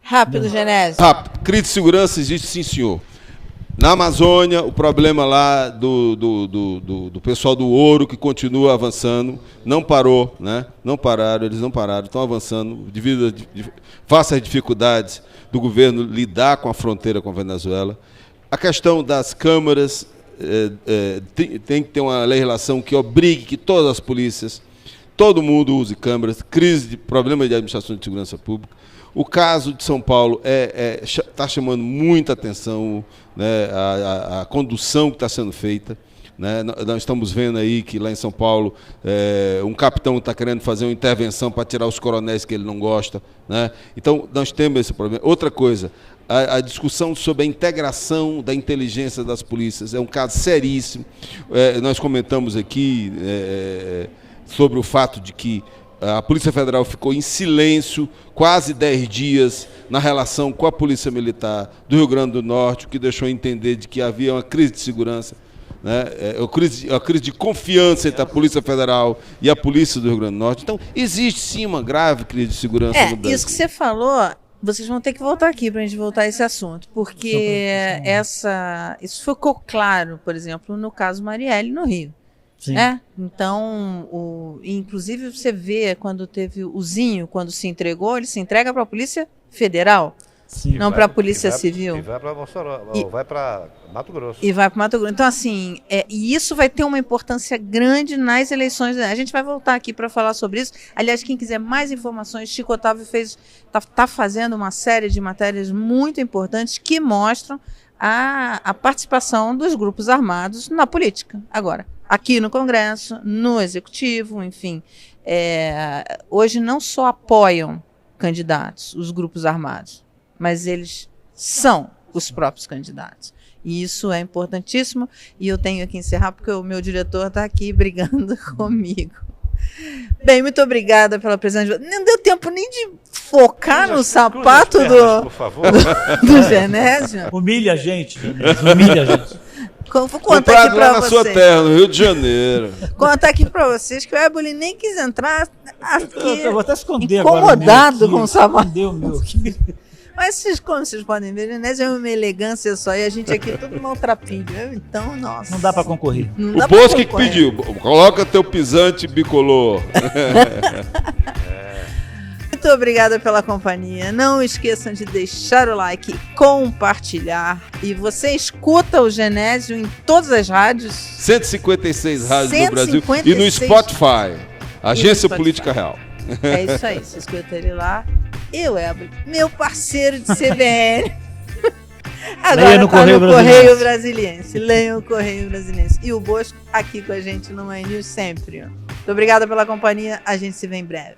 S1: Rápido, Genésio.
S2: Crise de segurança existe, sim, senhor. Na Amazônia, o problema lá do pessoal do ouro que continua avançando, não parou, né? Não pararam, eles não pararam, estão avançando devido a fáceis dificuldades do governo lidar com a fronteira com a Venezuela. A questão das câmaras, tem que ter uma legislação que obrigue que todas as polícias, todo mundo use câmaras, problema de administração de segurança pública. O caso de São Paulo está chamando muita atenção, né, a condução que está sendo feita. Né? Nós estamos vendo aí que lá em São Paulo um capitão está querendo fazer uma intervenção para tirar os coronéis que ele não gosta. Né? Então, nós temos esse problema. Outra coisa, a discussão sobre a integração da inteligência das polícias é um caso seríssimo. Nós comentamos aqui sobre o fato de que a Polícia Federal ficou em silêncio quase 10 dias na relação com a Polícia Militar do Rio Grande do Norte, o que deixou entender de que havia uma crise de segurança, né? Uma crise de confiança entre a Polícia Federal e a Polícia do Rio Grande do Norte. Então, existe sim uma grave crise de segurança no Brasil.
S1: Isso que você falou, vocês vão ter que voltar aqui para a gente voltar a esse assunto, porque isso ficou claro, por exemplo, no caso Marielle, no Rio.
S3: Sim.
S1: Então, inclusive você vê quando teve o Zinho, quando se entregou, ele se entrega para a Polícia Federal,
S3: Sim.
S1: não para a Polícia Civil.
S4: E vai para vai para Mato Grosso.
S1: E vai para Mato Grosso. Então, assim, e isso vai ter uma importância grande nas eleições. A gente vai voltar aqui para falar sobre isso. Aliás, quem quiser mais informações, Chico Otávio está fazendo uma série de matérias muito importantes que mostram a participação dos grupos armados na política. Agora, aqui no Congresso, no Executivo, enfim, hoje não só apoiam candidatos, os grupos armados, mas eles são os próprios candidatos. E isso é importantíssimo, e eu tenho que encerrar porque o meu diretor está aqui brigando comigo. Bem, muito obrigada pela presença. Não deu tempo nem de focar no sapato do Genésio.
S3: Humilha a gente, Genésio, humilha a gente.
S1: Vou contar aqui para
S2: na
S1: vocês.
S2: sua terra, no Rio de Janeiro.
S1: Contar aqui para vocês que o Éboli nem quis entrar aqui.
S3: Eu vou até esconder
S1: incomodado
S3: agora
S1: com o sapato.
S3: O meu aqui.
S1: Mas como vocês podem ver, o Genésio é uma elegância só e a gente aqui tudo maltrapilho. Então, nossa.
S3: Não dá para concorrer.
S2: O Bosque que pediu, coloca teu pisante bicolor.
S1: Muito obrigada pela companhia. Não esqueçam de deixar o like, compartilhar. E você escuta o Genésio em todas as rádios.
S2: 156 rádios no Brasil
S1: 156.
S2: e no Spotify, Agência
S1: Spotify.
S2: Política Real.
S1: É isso aí, você escuta ele lá. Eu, Éboli, meu parceiro de CBN. Agora no Correio Brasiliense. Leiam o Correio Brasiliense. E o Bosco aqui com a gente no Mãe News sempre. Muito obrigada pela companhia. A gente se vê em breve.